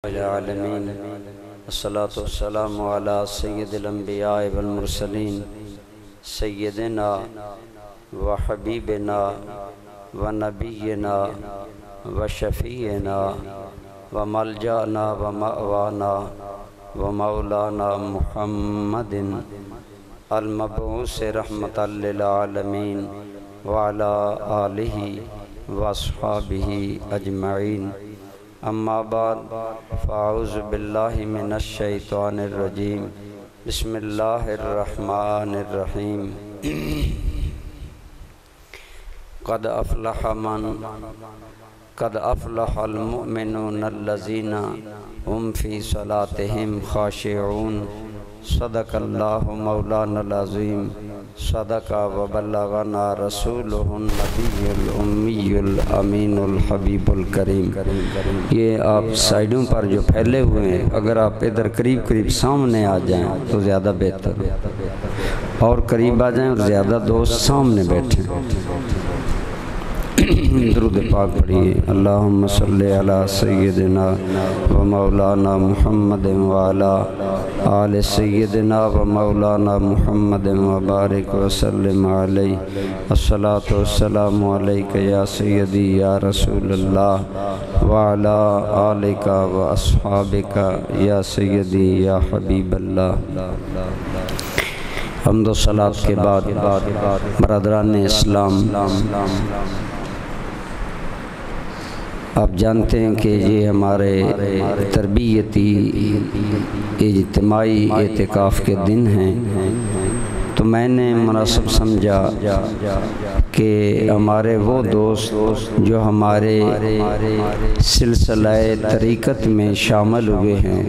العالمین الصلاۃ والسلام علی سید الانبیاء والمرسلین سیدنا و حبیبنا و نبینا و شفیعنا و ملجأنا و مأوانا و مولانا محمد المبعوث رحمۃ للعالمین وعلی آلہ و اصحابہ اجمعین. اما بعد فاعوذ باللہ من الشیطان الرجیم. بسم اللہ الرحمن الرحیم. قد افلح المؤمنون الذین هم فی صلاتهم خاشعون. صدق اللہ مولانا العظیم. صدق و بلغنا رسولہ النبی الامی الامین الحبیب الکریم. یہ آپ سائیڈوں پر جو پھیلے ہوئے ہیں، اگر آپ ادھر قریب سامنے آ جائیں تو زیادہ بہتر، اور قریب آ جائیں اور زیادہ دوست سامنے بیٹھیں. درود پاک پڑھیے. اللہم صلی علی سیدنا و مولانا محمد وعلی آل سیدنا و مولانا محمد وبارک وسلم علیہ. الصلاۃ والسلام علیک یا سیدی یا رسول اللہ وعلی آلک و اصحابک یا سیدی یا حبیب اللہ. حمد و صلاۃ کے بعد برادران اسلام، آپ جانتے ہیں کہ یہ ہمارے تربیتی اجتماعی اعتکاف کے دن ہیں، تو میں نے مناسب سمجھا کہ ہمارے وہ دوست جو ہمارے سلسلہ طریقت میں شامل ہوئے ہیں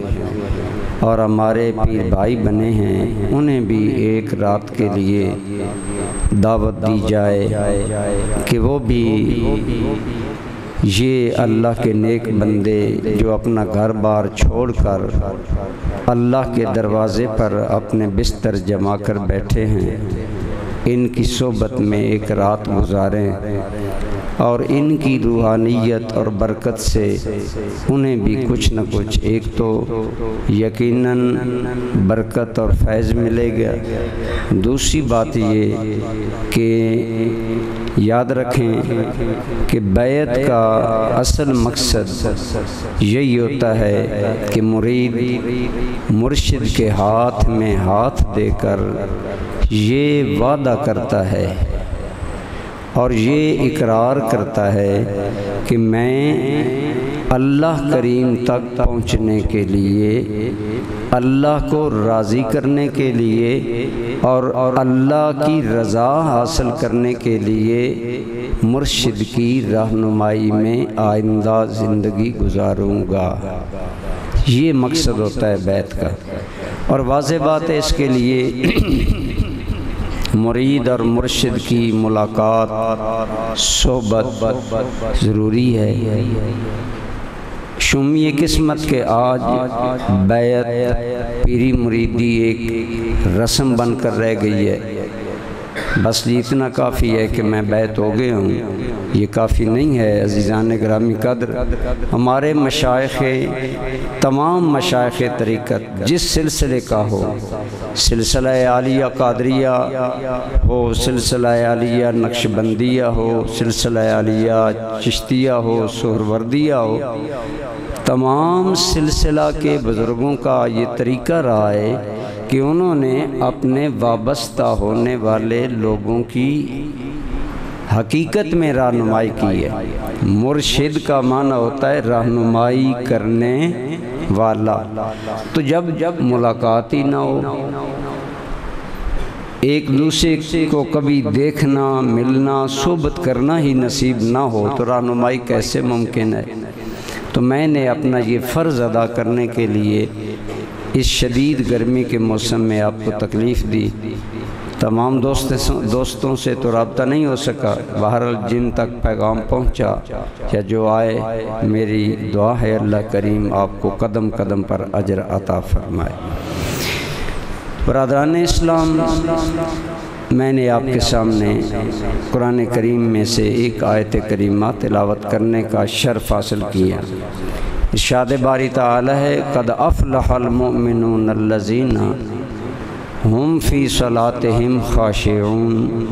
اور ہمارے پیر بھائی بنے ہیں، انہیں بھی ایک رات کے لیے دعوت دی جائے کہ وہ بھی یہ اللہ کے نیک بندے جو اپنا گھر بار چھوڑ کر اللہ کے دروازے پر اپنے بستر جما کر بیٹھے ہیں، ان کی صحبت میں ایک رات گزاریں اور ان کی روحانیت اور برکت سے انہیں بھی کچھ نہ کچھ ایک تو یقیناً برکت اور فیض ملے گا. دوسری بات یہ کہ یاد رکھیں کہ بیعت کا اصل مقصد یہی ہوتا ہے کہ مرید مرشد کے ہاتھ میں ہاتھ دے کر یہ وعدہ کرتا ہے اور یہ اقرار کرتا ہے کہ میں اللہ کریم تک پہنچنے کے لیے، اللہ کو راضی کرنے کے لیے اور اللہ کی رضا حاصل کرنے کے لیے مرشد کی رہنمائی میں آئندہ زندگی گزاروں گا. یہ مقصد ہوتا ہے بیعت کا. اور واضح بات ہے اس کے لیے مرید اور مرشد کی ملاقات، صحبت ضروری ہے. شومی قسمت کے آج بیعت پیری مریدی ایک رسم بن کر رہ گئی ہے. بس اتنا کافی ہے کہ میں بیعت ہو گیا ہوں، یہ کافی نہیں ہے. عزیزان گرامی قدر، ہمارے مشائخ، تمام مشائخ طریقت جس سلسلے کا ہو، سلسلہ عالیہ قادریہ ہو، سلسلہ عالیہ نقشبندیہ ہو، سلسلہ عالیہ چشتیہ ہو، سہروردیہ ہو، تمام سلسلہ کے بزرگوں کا یہ طریقہ رہا ہے کہ انہوں نے اپنے وابستہ ہونے والے لوگوں کی حقیقت میں رہنمائی کی ہے. مرشد کا معنی ہوتا ہے رہنمائی کرنے والا. تو جب ملاقات ہی نہ ہو، ایک دوسرے کو کبھی دیکھنا، ملنا، صحبت کرنا ہی نصیب نہ ہو تو رہنمائی کیسے ممکن ہے؟ تو میں نے اپنا یہ فرض ادا کرنے کے لیے اس شدید گرمی کے موسم میں آپ کو تکلیف دی. تمام دوستوں سے تو رابطہ نہیں ہو سکا، بہرحال جن تک پیغام پہنچا یا جو آئے، میری دعا ہے اللہ کریم آپ کو قدم قدم پر اجر عطا فرمائے. برادران اسلام، میں نے آپ کے سامنے قرآن کریم میں سے ایک آیت کریمہ تلاوت کرنے کا شرف حاصل کیا. ارشاد باری تعالی ہے قد افلح المؤمنون الذین ہم فی صلاتہم خاشعون،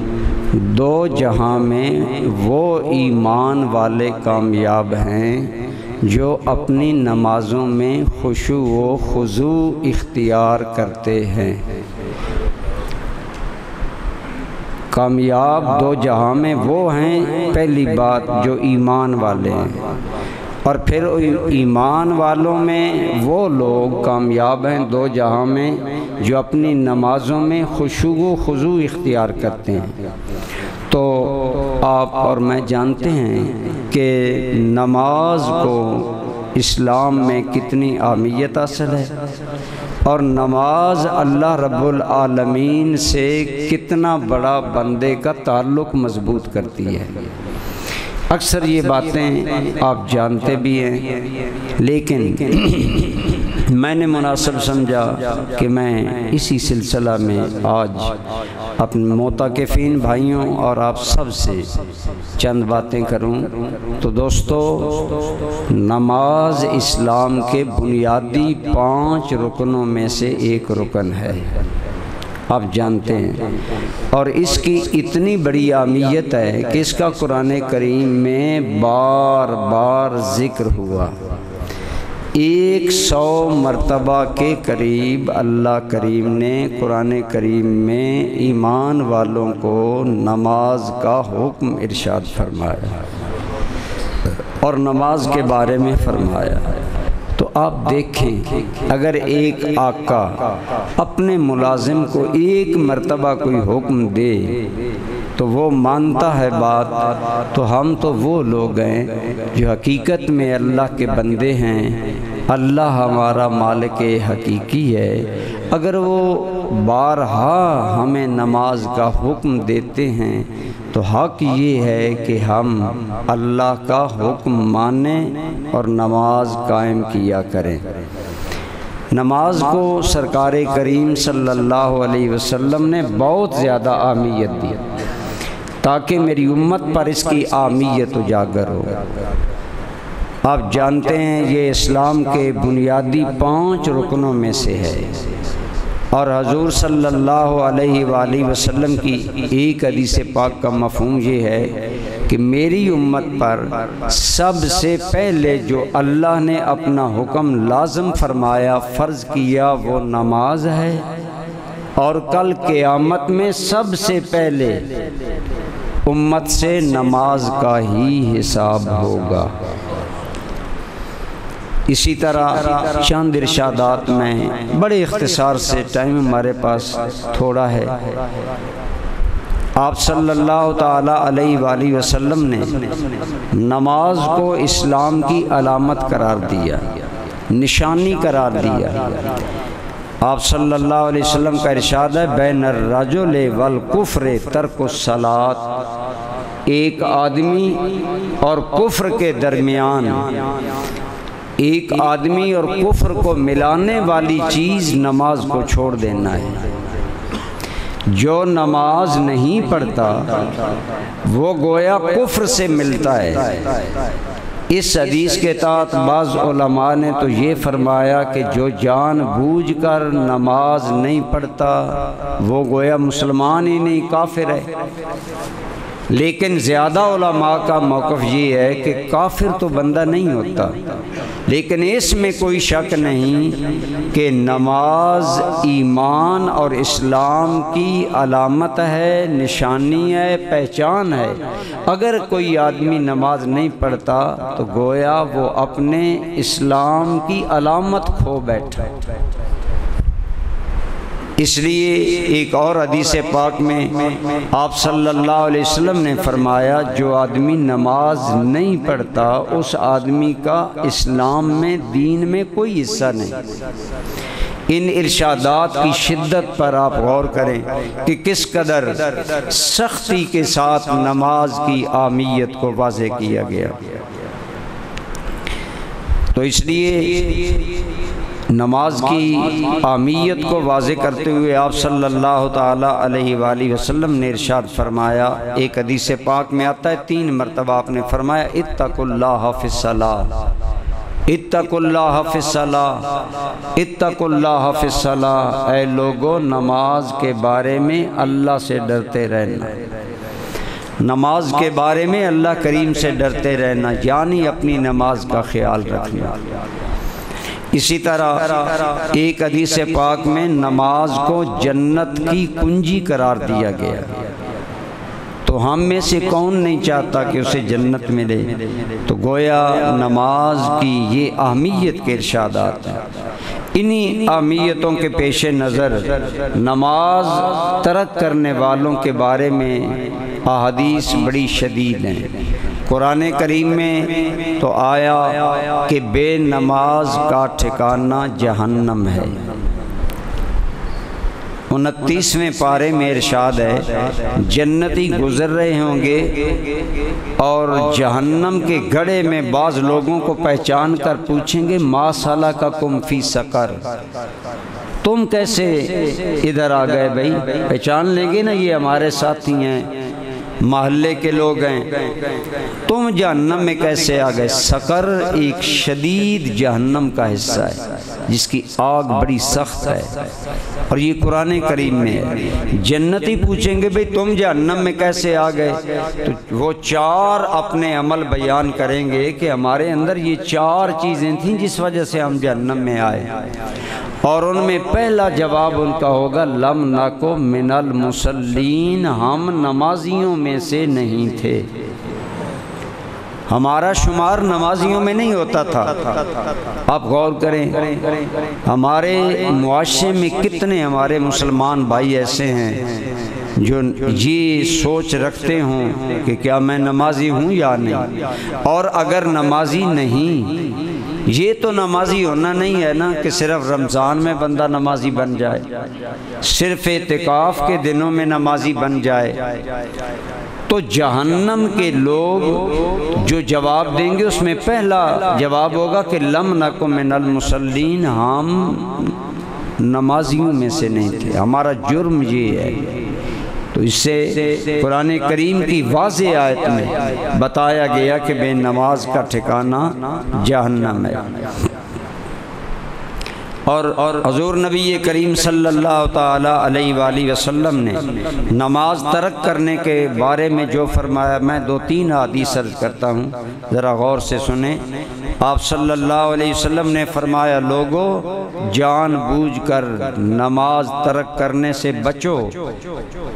دو جہاں میں وہ ایمان والے کامیاب ہیں جو اپنی نمازوں میں خشوع و خضوع اختیار کرتے ہیں۔ کامیاب دو جہاں میں وہ ہیں، پہلی بات جو ایمان والے ہیں، اور پھر ایمان والوں میں وہ لوگ کامیاب ہیں دو جہاں میں جو اپنی نمازوں میں خشوع و خضوع اختیار کرتے ہیں۔ تو آپ اور میں جانتے ہیں کہ نماز کو اسلام میں کتنی اہمیت حاصل ہے، اور نماز اللہ رب العالمین سے کتنا بڑا بندے کا تعلق مضبوط کرتی ہے۔ اکثر یہ باتیں آپ جانتے بھی ہیں، لیکن میں نے مناسب سمجھا کہ میں اسی سلسلہ میں آج اپنے معتکفین بھائیوں اور آپ سب سے چند باتیں کروں۔ تو دوستو، نماز اسلام کے بنیادی 5 رکنوں میں سے ایک رکن ہے، آپ جانتے ہیں، اور اس کی اتنی بڑی اہمیت ہے کہ اس کا قرآن کریم میں بار بار ذکر ہوا۔ 100 مرتبہ کے قریب اللہ کریم نے قرآن کریم میں ایمان والوں کو نماز کا حکم ارشاد فرمایا اور نماز کے بارے میں فرمایا۔ تو آپ دیکھیں، اگر ایک آقا اپنے ملازم کو 1 مرتبہ کوئی حکم دے تو وہ مانتا ہے بات، تو ہم تو وہ لوگ ہیں جو حقیقت میں اللہ کے بندے ہیں، اللہ ہمارا مالک حقیقی ہے۔ اگر وہ بارہا ہمیں نماز کا حکم دیتے ہیں تو حق یہ ہے کہ ہم اللہ کا حکم مانیں اور نماز قائم کیا کریں۔ نماز کو سرکار کریم صلی اللہ علیہ وسلم نے بہت زیادہ اہمیت دی تاکہ میری امت پر اس کی اہمیت اجاگر ہو۔ آپ جانتے ہیں یہ اسلام کے بنیادی 5 رکنوں میں سے ہے، اور حضور صلی اللہ علیہ وآلہ وسلم کی ایک حدیث پاک کا مفہوم یہ ہے کہ میری امت پر سب سے پہلے جو اللہ نے اپنا حکم لازم فرمایا، فرض کیا، وہ نماز ہے، اور کل قیامت میں سب سے پہلے امت سے نماز کا ہی حساب ہوگا۔ اسی طرح چند ارشادات میں بڑے اختصار سے، ٹائم ہمارے پاس تھوڑا ہے، آپ صلی اللہ تعالی علیہ وآلہ وسلم نے نماز کو اسلام کی علامت قرار دیا، نشانی قرار دیا۔ آپ صلی اللہ علیہ وسلم کا ارشاد ہے بین الرجل والکفر ترک الصلاۃ، ایک آدمی اور کفر کے درمیان، ایک آدمی اور کفر کو ملانے والی چیز نماز کو چھوڑ دینا ہے۔ جو نماز نہیں پڑھتا وہ گویا کفر سے ملتا ہے۔ اس حدیث کے تحت بعض علماء نے تو یہ فرمایا کہ جو جان بوجھ کر نماز نہیں پڑھتا وہ گویا مسلمان ہی نہیں، کافر ہے۔ لیکن زیادہ علماء کا موقف یہ ہے کہ کافر تو بندہ نہیں ہوتا، لیکن اس میں کوئی شک نہیں کہ نماز ایمان اور اسلام کی علامت ہے، نشانی ہے، پہچان ہے۔ اگر کوئی آدمی نماز نہیں پڑھتا تو گویا وہ اپنے اسلام کی علامت کھو بیٹھا۔ اس لیے ایک اور حدیث پاک میں آپ صلی اللہ علیہ وسلم نے فرمایا جو آدمی نماز نہیں پڑھتا اس آدمی کا اسلام میں، دین میں کوئی حصہ نہیں۔ ان ارشادات کی شدت پر آپ غور کریں کہ کس قدر سختی کے ساتھ نماز کی اہمیت کو واضح کیا گیا۔ تو اس لیے نماز کی اہمیت کو واضح کرتے ہوئے آپ صلی اللہ تعالی علیہ وآلہ وسلم نے ارشاد فرمایا، ایک حدیث پاک میں آتا ہے 3 مرتبہ آپ نے فرمایا اتقوا اللہ فی الصلاۃ، اتقوا اللہ فی الصلاۃ، اتقوا اللہ فی الصلاۃ، اے لوگو نماز کے بارے میں اللہ سے ڈرتے رہنا، نماز کے بارے میں اللہ کریم سے ڈرتے رہنا، یعنی اپنی نماز کا خیال رکھنا۔ اسی طرح ایک حدیث پاک میں نماز کو جنت کی کنجی قرار دیا گیا، تو ہم میں سے کون نہیں چاہتا کہ اسے جنت ملے؟ تو گویا نماز کی یہ اہمیت کے ارشادات ہیں۔ انہی اہمیتوں کے پیش نظر نماز ترک کرنے والوں کے بارے میں احادیث بڑی شدید ہیں۔ قرآن کریم میں تو آیا کہ بے نماز کا ٹھکانہ جہنم ہے۔ 29ویں پارے میں ارشاد ہے، جنتی گزر رہے ہوں گے اور جہنم کے گڑھے میں بعض لوگوں کو پہچان کر پوچھیں گے ما سلککم فی سقر، تم کیسے ادھر آ گئے بھائی؟ پہچان لیں گے نا یہ ہمارے ساتھی ہیں، محلے کے لوگ ہیں، تم جہنم میں کیسے آ گئے؟ سقر ایک شدید جہنم کا حصہ ہے جس کی آگ بڑی سخت ہے، اور یہ قرآن کریم میں ہے۔ جنتی پوچھیں گے بھئی تم جہنم میں کیسے آ گئے؟ تو وہ 4 اپنے عمل بیان کریں گے کہ ہمارے اندر یہ 4 چیزیں تھیں جس وجہ سے ہم جہنم میں آئے، اور ان میں پہلا جواب ان کا ہوگا لم نکو من المصلین، ہم نمازیوں میں سے نہیں تھے، ہمارا شمار نمازیوں میں نہیں ہوتا تھا۔ آپ غور کریں ہمارے معاشرے میں کتنے ہمارے مسلمان بھائی ایسے ہیں جو یہ سوچ رکھتے ہوں کہ کیا میں نمازی ہوں یا نہیں، اور اگر نمازی نہیں، یہ تو نمازی ہونا نہیں ہے نا کہ صرف رمضان میں بندہ نمازی بن جائے، صرف اعتکاف کے دنوں میں نمازی بن جائے۔ تو جہنم کے لوگ جو جواب دیں گے اس میں پہلا جواب ہوگا کہ لم نکو من المصلین، ہم نمازیوں میں سے نہیں تھے، ہمارا جرم یہ ہے۔ تو اس سے قرآن کریم کی واضح آیت میں بتایا گیا کہ بے نماز کا ٹھکانہ جہنم ہے۔ اور حضور نبی کریم صلی اللہ تعالی علیہ وآلہ وسلم نے نماز ترک کرنے کے بارے میں جو فرمایا، میں 2-3 حدیث عرض کرتا ہوں، ذرا غور سے سنیں۔ آپ صلی اللہ علیہ وسلم نے فرمایا لوگو جان بوجھ کر نماز ترک کرنے سے بچو،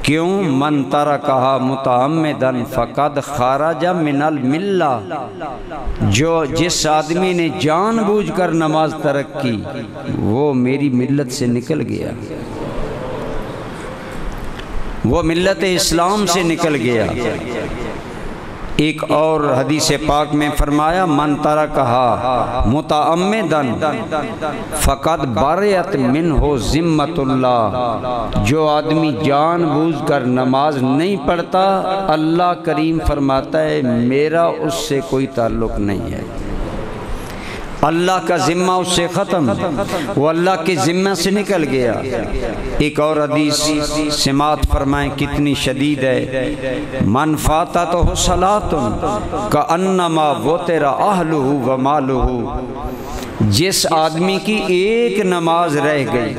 کیوں؟ من ترکھا متعمدن فقد خرج من الملہ، جو جس آدمی نے جان بوجھ کر نماز ترک کی وہ میری ملت سے نکل گیا، وہ ملت اسلام سے نکل گیا۔ ایک اور حدیث پاک میں فرمایا من ترکھا متعمدن فقد برئت منہ ذمۃ اللہ، جو آدمی جان بوجھ کر نماز نہیں پڑھتا اللہ کریم فرماتا ہے میرا اس سے کوئی تعلق نہیں ہے، اللہ کا ذمہ اس سے ختم، وہ اللہ کے ذمہ سے نکل گیا۔ ایک اور حدیث سماعت فرمائیں کتنی شدید ہے، من فاتتہ صلاۃ کأنما وتر اہلہ ومالہ، جس آدمی کی ایک نماز رہ گئی،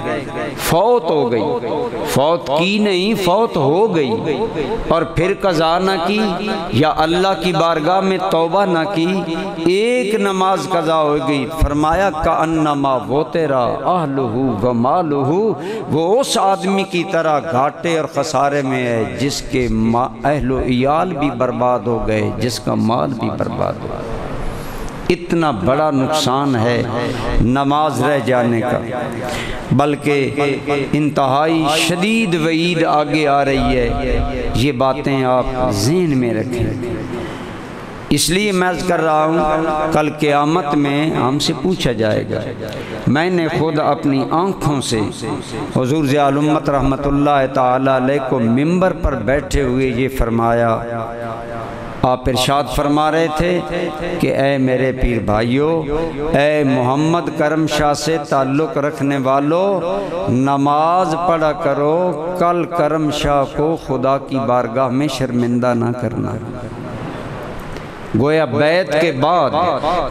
فوت ہو گئی، فوت کی نہیں فوت ہو گئی، اور پھر قضا نہ کی یا اللہ کی بارگاہ میں توبہ نہ کی، ایک نماز قضا ہو گئی، فرمایا کأنما وتر اہلہ ومالہ، وہ اس آدمی کی طرح گھاٹے اور خسارے میں ہے جس کے اہل و عیال بھی برباد ہو گئے، جس کا مال بھی برباد ہو گیا۔ اتنا بڑا نقصان ہے نماز رہ جانے کا، بلکہ انتہائی شدید وعید آگے آ رہی ہے، یہ باتیں آپ ذہن میں رکھیں۔ اس لیے میں عرض کر رہا ہوں کل قیامت میں ہم سے پوچھا جائے گا۔ میں نے خود اپنی آنکھوں سے حضور ضیاء الامت رحمۃ اللہ تعالی علیہ کو ممبر پر بیٹھے ہوئے یہ فرمایا، آپ ارشاد فرما رہے تھے کہ اے میرے پیر بھائیو، اے محمد کرم شاہ سے تعلق رکھنے والو، نماز پڑھا کرو، کل کرم شاہ کو خدا کی بارگاہ میں شرمندہ نہ کرنا۔ گویا بیعت کے بعد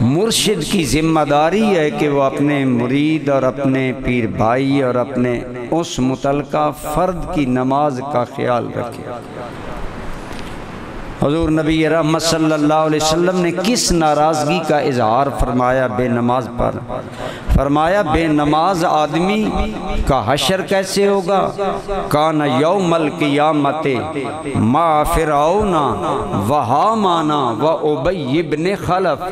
مرشد کی ذمہ داری ہے کہ وہ اپنے مرید اور اپنے پیر بھائی اور اپنے اس متعلقہ فرد کی نماز کا خیال رکھے۔ حضور نبی رحمت صلی اللہ علیہ وسلم نے کس ناراضگی کا اظہار فرمایا بے نماز پر؟ فرمایا بے نماز آدمی کا حشر کیسے ہوگا؟ کان یوم القیامت ما فرعون و ہامان و ابی بن خلف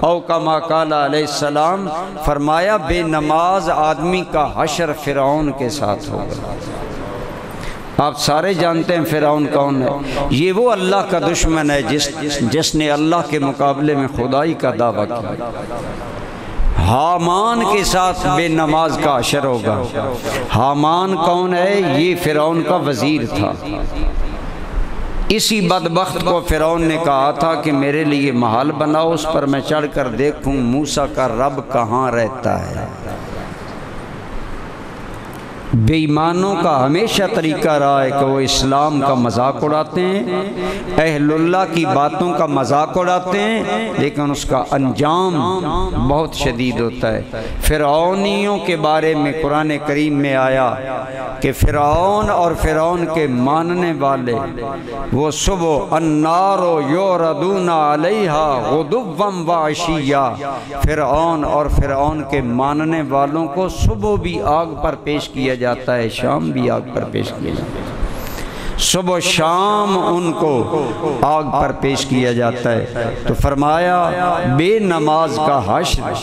او کما قال علیہ السلام، فرمایا بے نماز آدمی کا حشر فرعون کے ساتھ ہوگا۔ آپ سارے جانتے ہیں فرعون کون ہے؟ یہ وہ اللہ کا دشمن ہے جس نے اللہ کے مقابلے میں خدائی کا دعویٰ کیا۔ حامان کے ساتھ بے نماز کا حشر ہوگا۔ حامان کون ہے؟ یہ فرعون کا وزیر تھا۔ اسی بدبخت کو فرعون نے کہا تھا کہ میرے لیے محل بناؤ، اس پر میں چڑھ کر دیکھوں موسیٰ کا رب کہاں رہتا ہے۔ بے ایمانوں کا ہمیشہ طریقہ رہا ہے کہ وہ اسلام کا مذاق اڑاتے ہیں، اہل اللہ کی باتوں کا مذاق اڑاتے ہیں، لیکن اس کا انجام بہت شدید ہوتا ہے۔ فرعونیوں کے بارے میں قرآن کریم میں آیا کہ فرعون اور فرعون کے ماننے والے وہ صبح النار یوردون علیہا غدوا وعشیا، فرعون اور فرعون کے ماننے والوں کو صبح بھی آگ پر پیش کیا جاتا ہے، شام بھی آگ پر پیش کیا جاتا ہے، صبح شام ان کو آگ پر پیش کیا جاتا ہے۔ تو فرمایا بے نماز کا حشر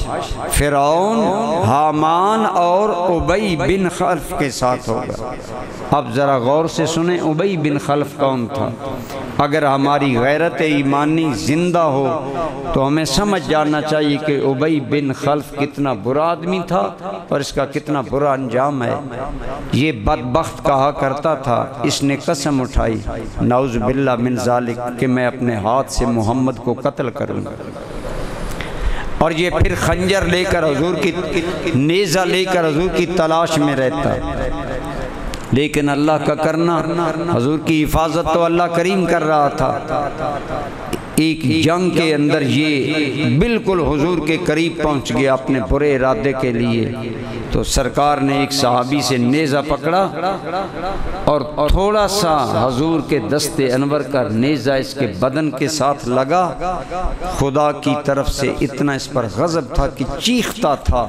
فرعون، حامان اور ابی بن خلف کے ساتھ ہوگا۔ اب ذرا غور سے سنیں ابی بن خلف کون تھا؟ اگر ہماری غیرت ایمانی زندہ ہو تو ہمیں سمجھ جانا چاہیے کہ ابی بن خلف کتنا برا آدمی تھا اور اس کا کتنا برا انجام ہے۔ یہ بدبخت کہا کرتا تھا، اس نے قسم اٹھائی نعوذ باللہ من ذالک کہ میں اپنے ہاتھ سے محمد کو قتل کروں گا، اور یہ پھر خنجر لے کر حضور کی نیزہ لے کر حضور کی تلاش میں رہتا۔ لیکن اللہ کا کرنا، حضور کی حفاظت تو اللہ کریم کر رہا تھا۔ ایک جنگ کے اندر یہ بالکل حضور کے قریب پہنچ گیا اپنے برے ارادے کے لیے، تو سرکار نے ایک صحابی سے نیزہ پکڑا اور تھوڑا سا حضور کے دست انور کا نیزہ اس کے بدن کے ساتھ لگا۔ خدا کی طرف سے اتنا اس پر غضب تھا کہ چیختا تھا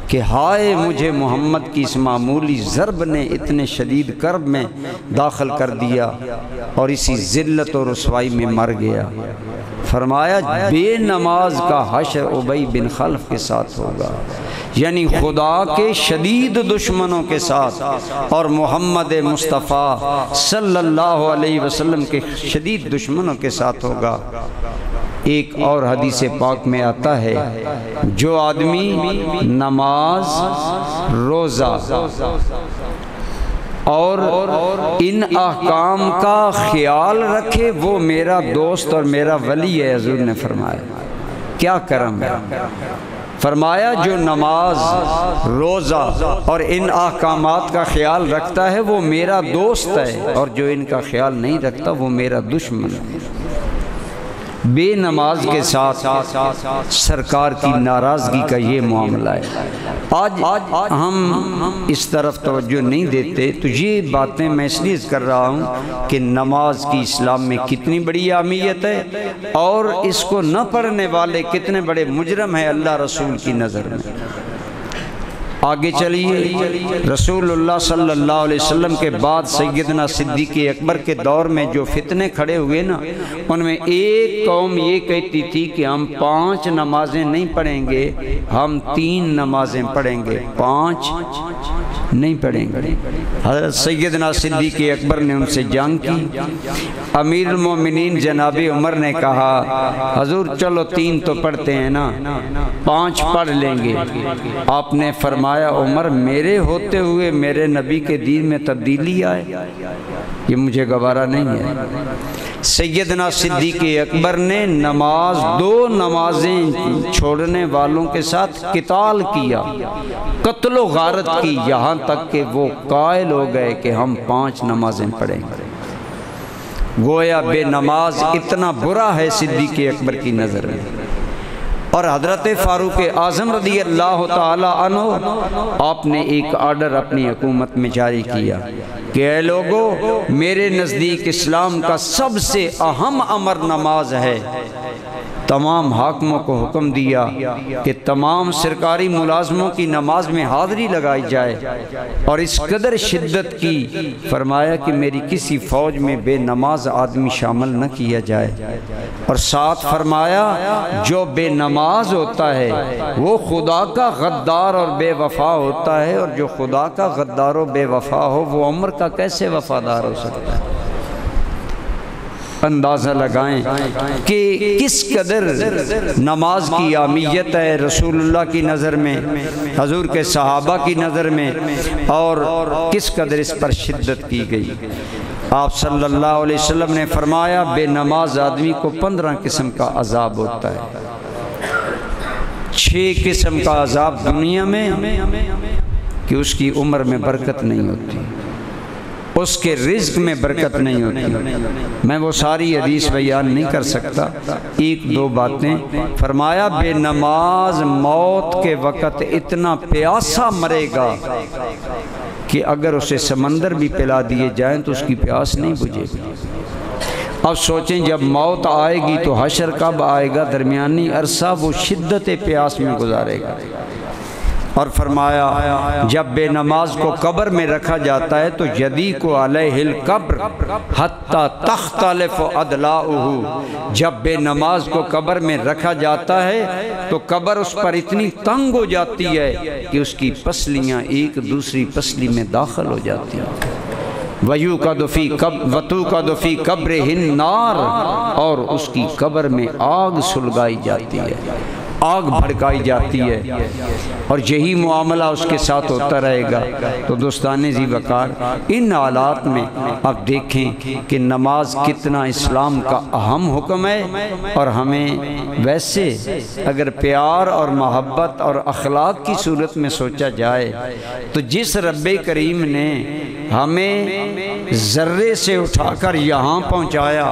کہ ہائے مجھے محمد کی اس معمولی ضرب نے اتنے شدید کرب میں داخل کر دیا، اور اسی ذلت و رسوائی میں مر گیا۔ فرمایا بے نماز کا حشر ابی بن خلف کے ساتھ ہوگا، یعنی خدا کے شدید دشمنوں کے ساتھ اور محمد مصطفیٰ صلی اللہ علیہ وسلم کے شدید دشمنوں کے ساتھ ہوگا۔ ایک اور حدیث پاک میں آتا ہے جو آدمی نماز، روزہ اور ان احکام کا خیال رکھے وہ میرا دوست اور میرا ولی ہے۔ حضور نے فرمایا کیا کرم ہے، فرمایا جو نماز، روزہ اور ان احکامات کا خیال رکھتا ہے وہ میرا دوست ہے، اور جو ان کا خیال نہیں رکھتا وہ میرا دشمن ہے۔ بے نماز کے ساتھ سرکار کی ناراضگی کا یہ معاملہ ہے۔ آج ہم اس طرف توجہ نہیں دیتے، تو یہ باتیں میں اس لیے کر رہا ہوں کہ نماز کی اسلام میں کتنی بڑی اہمیت ہے، اور اس کو نہ پڑھنے والے کتنے بڑے مجرم ہیں اللہ رسول کی نظر میں۔ آگے چلیے، رسول اللہ صلی اللہ علیہ وسلم کے بعد سیدنا صدیق اکبر کے دور میں جو فتنے کھڑے ہوئے نا، ان میں ایک قوم یہ کہتی تھی کہ ہم 5 نمازیں نہیں پڑھیں گے، ہم 3 نمازیں پڑھیں گے، 5 نہیں پڑھیں گے۔ حضرت سیدنا صدیق اکبر نے ان سے جنگ کی۔ امیر المومنین جناب عمر نے کہا حضور چلو 3 تو پڑھتے ہیں نا، 5 پڑھ لیں گے۔ آپ نے فرمایا عمر میرے ہوتے ہوئے میرے نبی کے دین میں تبدیلی آئے، یہ مجھے گوارا نہیں ہے۔ سیدنا صدیق اکبر نے 2 نمازیں چھوڑنے والوں کے ساتھ قتال کیا، قتل و غارت کی، یہاں تک کہ وہ قائل ہو گئے کہ ہم 5 نمازیں پڑھیں گے۔ گویا بے نماز اتنا برا ہے صدیق اکبر کی نظر میں۔ اور حضرت فاروق اعظم رضی اللہ تعالی عنہ آپ نے ایک آرڈر اپنی حکومت میں جاری کیا کہ اے لوگو، میرے نزدیک اسلام کا سب سے اہم امر نماز ہے۔ تمام حاکموں کو حکم دیا کہ تمام سرکاری ملازموں کی نماز میں حاضری لگائی جائے، اور اس قدر شدت کی فرمایا کہ میری کسی فوج میں بے نماز آدمی شامل نہ کیا جائے، اور ساتھ فرمایا جو بے نماز ہوتا ہے وہ خدا کا غدار اور بے وفا ہوتا ہے، اور جو خدا کا غدار و بے وفا ہو وہ عمر کا کیسے وفادار ہو سکتا ہے۔ اندازہ لگائیں کہ کس قدر نماز کی اہمیت ہے رسول اللہ کی نظر میں، حضور کے صحابہ کی نظر میں، اور کس قدر اس پر شدت کی گئی۔ آپ صلی اللہ علیہ وسلم نے فرمایا بے نماز آدمی کو 15 قسم کا عذاب ہوتا ہے۔ 6 قسم کا عذاب دنیا میں کہ اس کی عمر میں برکت نہیں ہوتی، اس کے رزق میں برکت نہیں ہوتی۔ میں وہ ساری حدیث بیان نہیں کر سکتا، ایک دو باتیں فرمایا بے نماز موت کے وقت اتنا پیاسا مرے گا کہ اگر اسے سمندر بھی پلا دیے جائیں تو اس کی پیاس نہیں بجھے گی۔ اب سوچیں جب موت آئے گی تو حشر کب آئے گا؟ درمیانی عرصہ وہ شدت پیاس میں گزارے گا۔ اور فرمایا جب بے نماز کو قبر میں رکھا جاتا ہے تو یدیق علیہ القبر حتی تختلف اضلاعہ، جب بے نماز کو قبر میں رکھا جاتا ہے تو قبر اس پر اتنی تنگ ہو جاتی ہے کہ اس کی پسلیاں ایک دوسری پسلی میں داخل ہو جاتی ہیں۔ وَيُوقَدُ فِي قَبْرِهِ النَّارِ، اور اس کی قبر میں آگ سلگائی جاتی ہے، آگ بھڑکائی جاتی ہے، اور یہی معاملہ اس کے ساتھ ہوتا رہے گا۔ تو دوستان ذی وقار، ان حالات میں آپ دیکھیں کہ نماز کتنا اسلام کا اہم حکم ہے، اور ہمیں ویسے اگر پیار اور محبت اور اخلاق کی صورت میں سوچا جائے تو جس رب کریم نے ہمیں ذرے سے اٹھا کر یہاں پہنچایا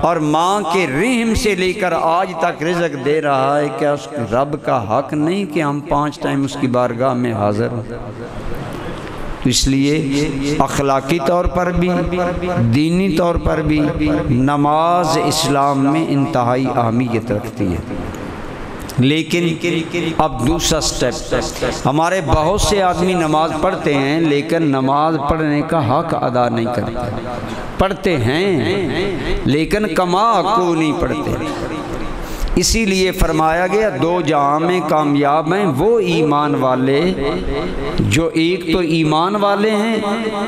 اور ماں کے رحم سے لے کر آج تک رزق دے رہا ہے، کیا اس رب کا حق نہیں کہ ہم 5 ٹائم اس کی بارگاہ میں حاضر ہوں؟ اس لیے اخلاقی طور پر بھی دینی طور پر بھی نماز اسلام میں انتہائی اہمیت رکھتی ہے۔ لیکن اب دوسرا سٹیپ، ہمارے بہت سے آدمی نماز پڑھتے ہیں لیکن نماز پڑھنے کا حق ادا نہیں کرتے، پڑھتے ہیں لیکن کما کو نہیں پڑھتے۔ اسی لیے فرمایا گیا 2 جہاں میں کامیاب ہیں وہ ایمان والے جو ایک تو ایمان والے ہیں،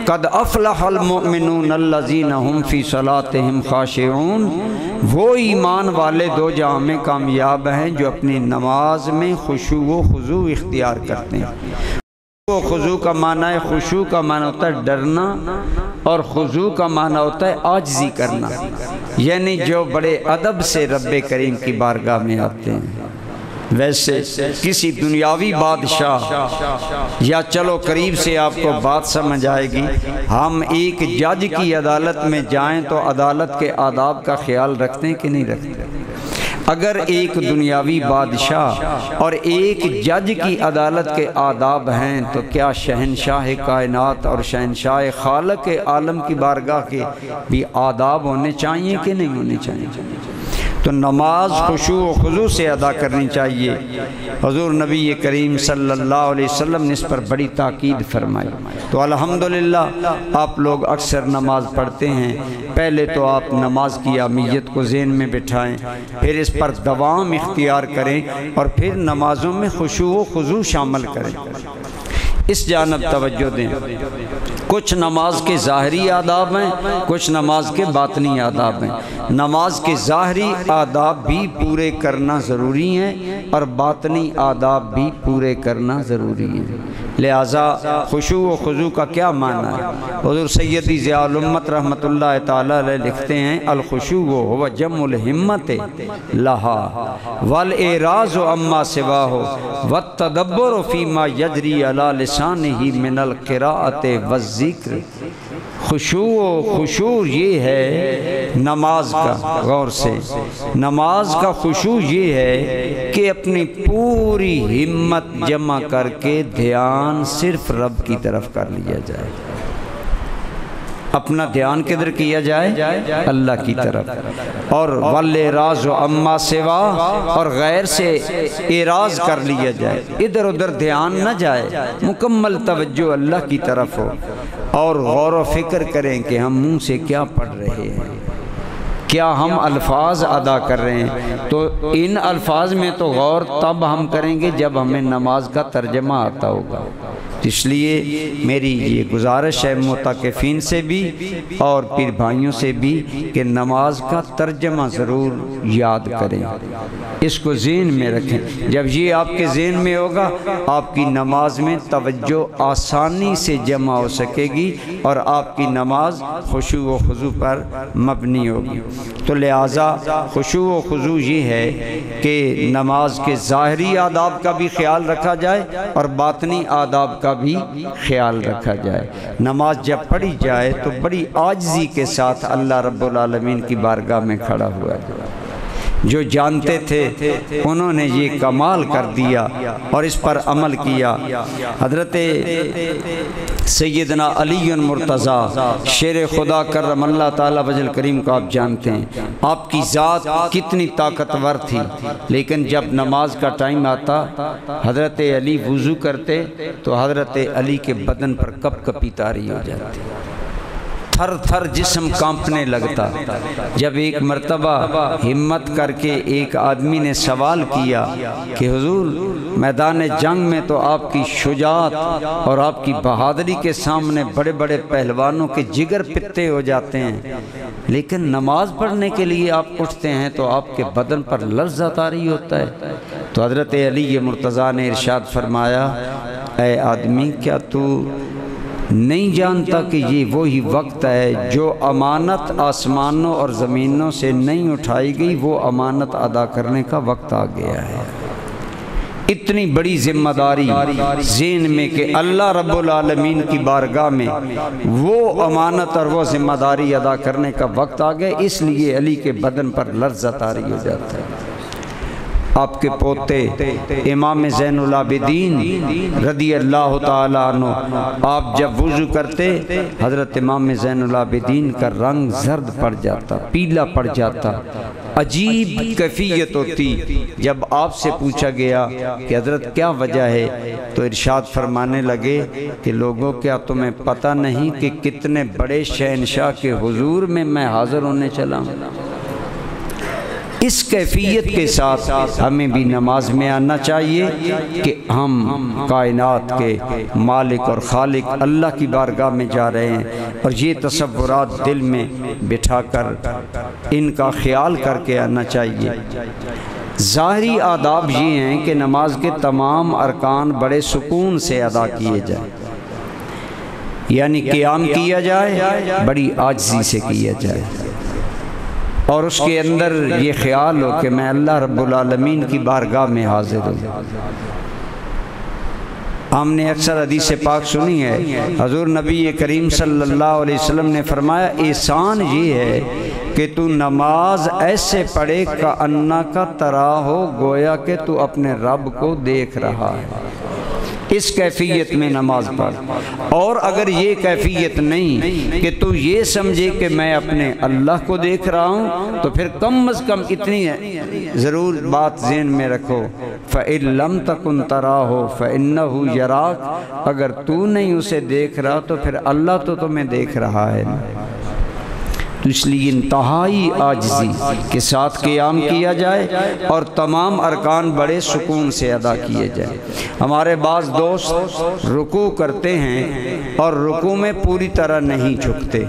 قد افلح المؤمنون الذین هم فی صلاتهم خاشعون، وہ ایمان والے 2 جہاں میں کامیاب ہیں جو اپنی نماز میں خشوع و خضوع اختیار کرتے ہیں۔ خضوع کا معنی ہے، خشوع کا معنی ہوتا ہے ڈرنا، اور خضوع کا معنی ہوتا ہے عاجزی کرنا، یعنی جو بڑے ادب سے رب کریم کی بارگاہ میں آتے ہیں۔ ویسے کسی دنیاوی بادشاہ یا چلو قریب سے آپ کو بات سمجھ آئے گی، ہم ایک جج کی عدالت میں جائیں تو عدالت کے آداب کا خیال رکھتے ہیں کہ نہیں رکھتے؟ اگر ایک دنیاوی بادشاہ اور ایک جج کی عدالت کے آداب ہیں تو کیا شہنشاہ کائنات اور شہنشاہ خالق عالم کی بارگاہ کے بھی آداب ہونے چاہیے کہ نہیں ہونے چاہیے؟ تو نماز خشوع و خضوع سے ادا کرنی چاہیے۔ حضور نبی کریم صلی اللہ علیہ وسلم نے اس پر بڑی تاکید فرمائی۔ تو الحمدللہ آپ لوگ اکثر نماز پڑھتے ہیں، پہلے تو آپ نماز کی اہمیت کو ذہن میں بٹھائیں، پھر اس پر دوام اختیار کریں، اور پھر نمازوں میں خشوع و خضوع شامل کریں۔ اس جانب توجہ دیں۔ کچھ نماز کے ظاہری آداب ہیں، کچھ نماز کے باطنی آداب ہیں۔ نماز کے ظاہری آداب بھی پورے کرنا ضروری ہیں اور باطنی آداب بھی پورے کرنا ضروری ہیں۔ لہٰذا خشوع و خضوع کا کیا معنی ہے؟ حضور سیدی ضیاء الامت رحمۃ اللہ تعالی علیہ لکھتے ہیں الخشوع هو جمع الہمت لها والاعراض عما سواه والتدبر فيما يجري على لسانه من القراءة والذکر۔ خشوع یہ ہے نماز کا، غور سے نماز کا خشوع یہ ہے کہ اپنی پوری ہمت جمع کر کے دھیان صرف رب کی طرف کر لیا جائے، اپنا دھیان کدھر کیا جائے؟ اللہ کی طرف، اور والاعراض عما سوا، اور غیر سے اعراض کر لیا جائے، ادھر ادھر دھیان نہ جائے، مکمل توجہ اللہ کی طرف ہو، اور غور و فکر کریں کہ ہم منہ سے کیا پڑھ رہے ہیں، کیا ہم الفاظ ادا کر رہے ہیں۔ تو ان الفاظ میں تو غور تب ہم کریں گے جب ہمیں نماز کا ترجمہ آتا ہوگا۔ اس لیے میری یہ گزارش ہے معتکفین سے بھی اور پیر بھائیوں سے بھی کہ نماز کا ترجمہ ضرور یاد کریں، اس کو ذہن میں رکھیں۔ جب یہ آپ کے ذہن میں ہوگا، آپ کی نماز میں توجہ آسانی سے جمع ہو سکے گی اور آپ کی نماز خشوع و خضوع پر مبنی ہوگی۔ تو لہٰذا خشوع و خضوع یہ ہے کہ نماز کے ظاہری آداب کا بھی خیال رکھا جائے اور باطنی آداب کا بھی خیال رکھا جائے۔ نماز جب پڑھی جائے تو بڑی عاجزی کے ساتھ اللہ رب العالمین کی بارگاہ میں کھڑا ہوا ہے۔ جو جانتے تھے انہوں نے یہ کمال کر دیا اور اس پر عمل کیا۔ حضرت سیدنا علی مرتضیٰ شیر خدا کرم اللہ تعالیٰ وجہ کریم کو آپ جانتے ہیں، آپ کی ذات کتنی طاقتور تھی، لیکن جب نماز کا ٹائم آتا حضرت علی وضو کرتے تو حضرت علی کے بدن پر کپ کپی طاری ہو جاتی، تھر تھر جسم کانپنے لگتا۔ جب ایک مرتبہ ہمت کر کے ایک آدمی نے سوال کیا کہ حضور میدان جنگ میں تو آپ کی شجاعت اور آپ کی بہادری کے سامنے بڑے بڑے پہلوانوں کے جگر پتے ہو جاتے ہیں، لیکن نماز پڑھنے کے لیے آپ اٹھتے ہیں تو آپ کے بدن پر لرزہ طاری ہوتا ہے۔ تو حضرت علی مرتضیٰ نے ارشاد فرمایا، اے آدمی کیا تو نہیں جانتا کہ یہ وہی وقت ہے جو امانت آسمانوں اور زمینوں سے نہیں اٹھائی گئی، وہ امانت ادا کرنے کا وقت آ گیا ہے۔ اتنی بڑی ذمہ داری ذہن میں کہ اللہ رب العالمین کی بارگاہ میں وہ امانت اور وہ ذمہ داری ادا کرنے کا وقت آ گیا، اس لیے علی کے بدن پر لرزہ طاری ہو جاتا ہے۔ آپ کے پوتے امام زین العابدین رضی اللہ تعالیٰ عنہ، آپ جب وضو کرتے حضرت امام زین العابدین کا رنگ زرد پڑ جاتا، پیلا پڑ جاتا، عجیب کیفیت ہوتی۔ جب آپ سے پوچھا گیا کہ حضرت کیا وجہ ہے تو ارشاد فرمانے لگے کہ لوگوں کیا تمہیں پتہ نہیں کہ کتنے بڑے شہنشاہ کے حضور میں میں حاضر ہونے چلا ہوں۔ اس کیفیت کے ساتھ ہمیں بھی نماز میں آنا چاہیے کہ ہم کائنات کے مالک اور خالق اللہ کی بارگاہ میں جا رہے ہیں، اور یہ تصورات دل میں بٹھا کر ان کا خیال کر کے آنا چاہیے۔ ظاہری آداب یہ ہیں کہ نماز کے تمام ارکان بڑے سکون سے ادا کیے جائیں، یعنی قیام کیا جائے بڑی عاجزی سے کیا جائے، اور اس کے اندر یہ خیال ہو کہ میں اللہ رب العالمین کی بارگاہ میں حاضر ہوں۔ ہم نے اکثر حدیث پاک سنی ہے، حضور نبی کریم صلی اللہ علیہ وسلم نے فرمایا احسان یہ ہے کہ تو نماز ایسے پڑھے کأنک ترا ہو، گویا کہ تو اپنے رب کو دیکھ رہا ہے۔ اس کیفیت میں نماز پڑھ، اور اگر یہ کیفیت نہیں کہ تو یہ سمجھے کہ میں اپنے اللہ کو دیکھ رہا ہوں، تو پھر کم از کم اتنی ضرور بات ذہن میں رکھو، فَإِن لَمْ تَكُنْ تَرَاهُ فَإِنَّهُ يَرَاكَ، اگر تو نہیں اسے دیکھ رہا تو پھر اللہ تو تمہیں دیکھ رہا ہے۔ تو اس لیے انتہائی عاجزی کے ساتھ قیام کیا جائے اور تمام ارکان بڑے سکون سے ادا کیے جائیں۔ ہمارے بعض دوست رکوع کرتے ہیں اور رکوع میں پوری طرح نہیں جھکتے،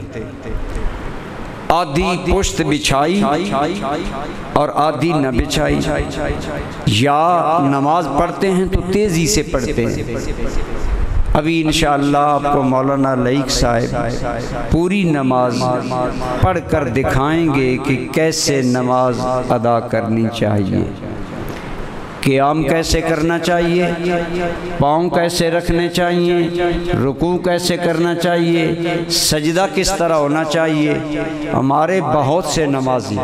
آدھی پشت بچھائی اور آدھی نہ بچھائی، یا نماز پڑھتے ہیں تو تیزی سے پڑھتے ہیں۔ ابھی انشاءاللہ آپ کو مولانا لائق صاحب پوری نماز پڑھ کر دکھائیں گے کہ کیسے نماز ادا کرنی چاہیے۔ قیام کیسے کرنا چاہیے، پاؤں کیسے رکھنے چاہیے، رکوع کیسے کرنا چاہیے، سجدہ کس طرح ہونا چاہیے۔ ہمارے بہت سے نمازی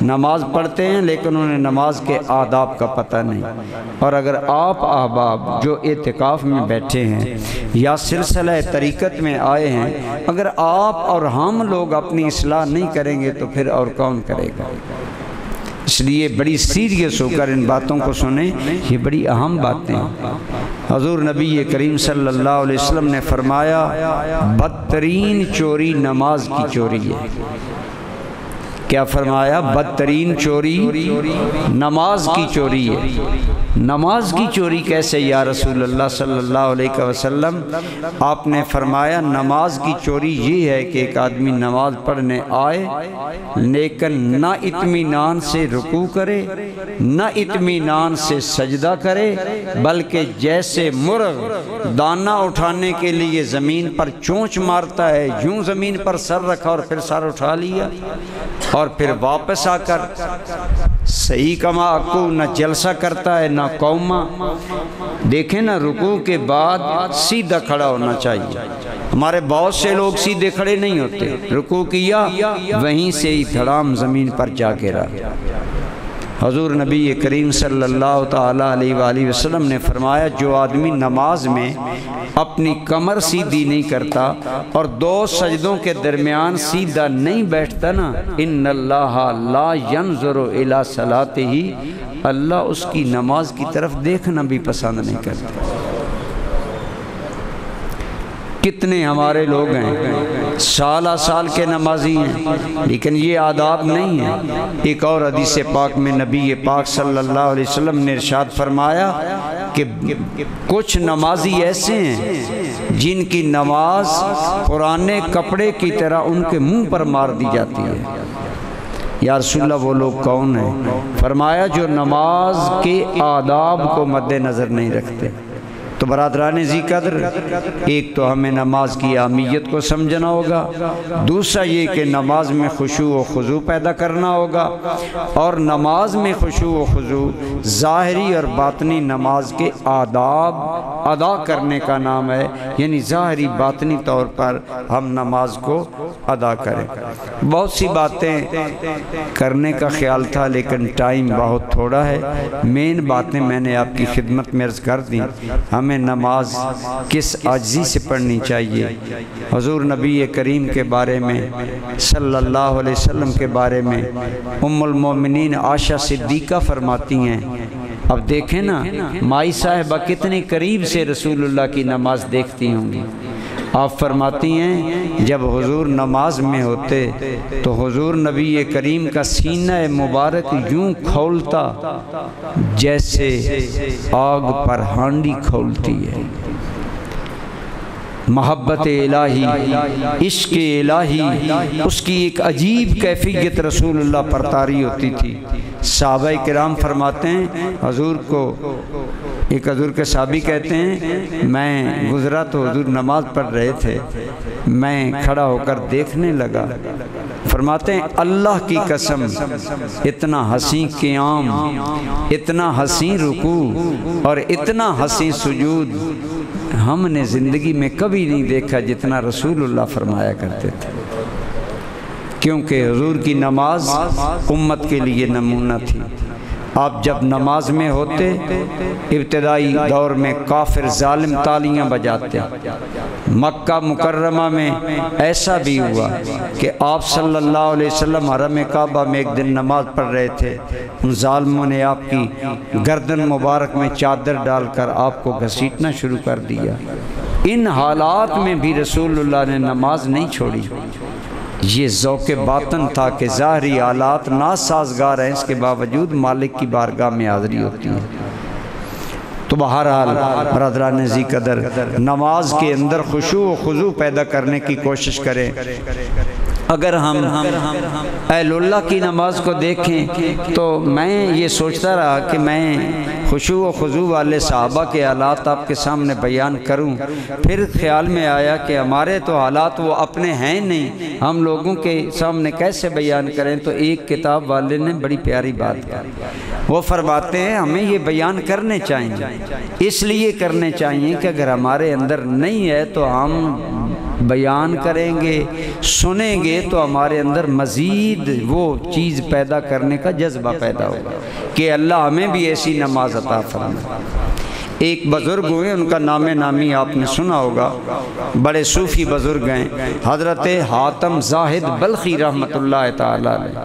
نماز پڑھتے ہیں لیکن انہیں نماز کے آداب کا پتہ نہیں۔ اور اگر آپ احباب جو اعتکاف میں بیٹھے ہیں یا سلسلہ طریقت میں آئے ہیں، اگر آپ اور ہم لوگ اپنی اصلاح نہیں کریں گے تو پھر اور کون کرے گا؟ اس لیے بڑی سیریس ہو کر ان باتوں کو سنیں، یہ بڑی اہم باتیں ہیں۔ حضور نبی کریم صلی اللہ علیہ وسلم نے فرمایا بدترین چوری نماز کی چوری ہے۔ کیا فرمایا؟ بدترین چوری نماز کی چوری ہے۔ نماز کی چوری کیسے یا رسول اللہ صلی اللہ علیہ وسلم؟ آپ نے فرمایا نماز کی چوری یہ ہے کہ ایک آدمی نماز پڑھنے آئے لیکن نہ اطمینان سے رکوع کرے نہ اطمینان سے سجدہ کرے، بلکہ جیسے مرغ دانہ اٹھانے کے لیے زمین پر چونچ مارتا ہے یوں زمین پر سر رکھا اور پھر سر اٹھا لیا، اور پھر واپس آ کر صحیح کما کو نہ جلسہ کرتا ہے نہ قومہ۔ دیکھیں نا، رکوع کے بعد سیدھا کھڑا ہونا چاہیے۔ ہمارے بہت سے لوگ سیدھے کھڑے نہیں ہوتے، رکوع کیا وہیں سے ہی دھڑام زمین پر جا گرا۔ حضور نبی کریم صلی اللہ تعالیٰ علیہ وآلہ وسلم نے فرمایا جو آدمی نماز میں اپنی کمر سیدھی نہیں کرتا اور دو سجدوں کے درمیان سیدھا نہیں بیٹھتا نا، ان اللہ لا ینظر الی صلاتہ، اللہ اس کی نماز کی طرف دیکھنا بھی پسند نہیں کرتا۔ کتنے ہمارے لوگ ہیں سالہ سال کے نمازی ہیں لیکن یہ آداب نہیں ہیں۔ ایک اور حدیث پاک میں نبی پاک صلی اللہ علیہ وسلم نے ارشاد فرمایا کہ کچھ نمازی ایسے ہیں جن کی نماز پرانے کپڑے کی طرح ان کے منہ پر مار دی جاتی ہے۔ یا رسول اللہ وہ لوگ کون ہیں؟ فرمایا جو نماز کے آداب کو مد نظر نہیں رکھتے۔ تو برادران ذی قدر، ایک تو ہمیں نماز کی اہمیت کو سمجھنا ہوگا، دوسرا یہ کہ نماز میں خشوع و خضوع پیدا کرنا ہوگا، اور نماز میں خشوع و خضوع ظاہری اور باطنی نماز کے آداب ادا کرنے کا نام ہے، یعنی ظاہری باطنی طور پر ہم نماز کو ادا کریں۔ بہت سی باتیں کرنے کا خیال تھا لیکن ٹائم بہت تھوڑا ہے، مین باتیں میں نے آپ کی خدمت میں عرض کر دیں۔ ہمیں نماز کس عاجزی سے پڑھنی چاہیے۔ حضور نبی کریم کے بارے میں صلی اللہ علیہ وسلم کے بارے میں ام المومنین عائشہ صدیقہ فرماتی ہیں، اب دیکھیں نا مائی صاحبہ کتنی قریب سے رسول اللہ کی نماز دیکھتی ہوں گی۔ آپ فرماتی ہیں جب حضور نماز میں ہوتے تو حضور نبی کریم کا سینہ مبارک یوں کھولتا جیسے آگ پر ہانڈی کھولتی ہے۔ محبت الہی، عشق الہی، اس کی ایک عجیب کیفیت رسول اللہ پر طاری ہوتی تھی۔ صحابہ کرام فرماتے ہیں حضور کو، ایک حضور کے صحابی کہتے ہیں میں گزرا تو حضور نماز پڑھ رہے تھے، میں کھڑا ہو کر دیکھنے لگا۔ فرماتے ہیں اللہ کی قسم اتنا حسین قیام، اتنا حسین رکوع اور اتنا حسین سجود ہم نے زندگی میں کبھی نہیں دیکھا جتنا رسول اللہ فرمایا کرتے تھے، کیونکہ حضور کی نماز امت کے لیے نمونہ تھی۔ آپ جب نماز میں ہوتے ابتدائی دور میں کافر ظالم تالیاں بجاتے، مکہ مکرمہ میں ایسا بھی ہوا کہ آپ صلی اللہ علیہ وسلم حرم کعبہ میں ایک دن نماز پڑھ رہے تھے، ان ظالموں نے آپ کی گردن مبارک میں چادر ڈال کر آپ کو گھسیٹنا شروع کر دیا۔ ان حالات میں بھی رسول اللہ نے نماز نہیں چھوڑی۔ یہ ذوق باطن تھا کہ ظاہری حالات ناسازگار ہیں، اس کے باوجود مالک کی بارگاہ میں حاضری ہوتی ہے۔ تو بہرحال برادران ذی قدر، نماز کے اندر خشوع و خضوع پیدا کرنے کی کوشش کریں۔ اگر ہم اہل اللہ کی نماز کو دیکھیں تو میں یہ سوچتا رہا کہ میں خشوع و خضوع والے صحابہ کے حالات آپ کے سامنے بیان کروں، پھر خیال میں آیا کہ ہمارے تو حالات وہ اپنے ہیں نہیں، ہم لوگوں کے سامنے کیسے بیان کریں۔ تو ایک کتاب والے نے بڑی پیاری بات کہی، وہ فرماتے ہیں ہمیں یہ بیان کرنے چاہیے، اس لیے کرنے چاہیے کہ اگر ہمارے اندر نہیں ہے تو ہم بیان کریں گے، سنیں گے تو ہمارے اندر مزید وہ چیز پیدا کرنے کا جذبہ پیدا ہوگا کہ اللہ ہمیں بھی ایسی نماز عطا فرمائے۔ ایک بزرگ ہوئے، ان کا نام نامی آپ نے سنا ہوگا، بڑے صوفی بزرگ ہیں، حضرت حاتم زاہد بلخی رحمۃ اللہ تعالی علیہ۔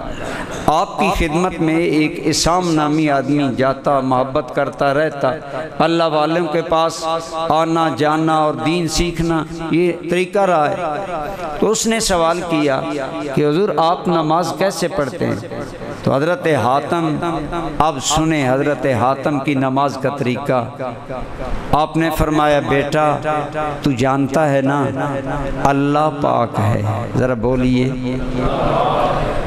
آپ کی خدمت میں ایک اسام نامی آدمی جاتا، محبت کرتا رہتا، اللہ والوں کے پاس آنا جانا اور دین سیکھنا یہ طریقہ رہا ہے۔ تو اس نے سوال کیا کہ حضور آپ نماز کیسے پڑھتے ہیں؟ تو حضرت حاتم، اب سنیں حضرت حاتم کی نماز کا طریقہ۔ آپ نے فرمایا بیٹا تو جانتا ہے نا اللہ پاک ہے، ذرا بولیے۔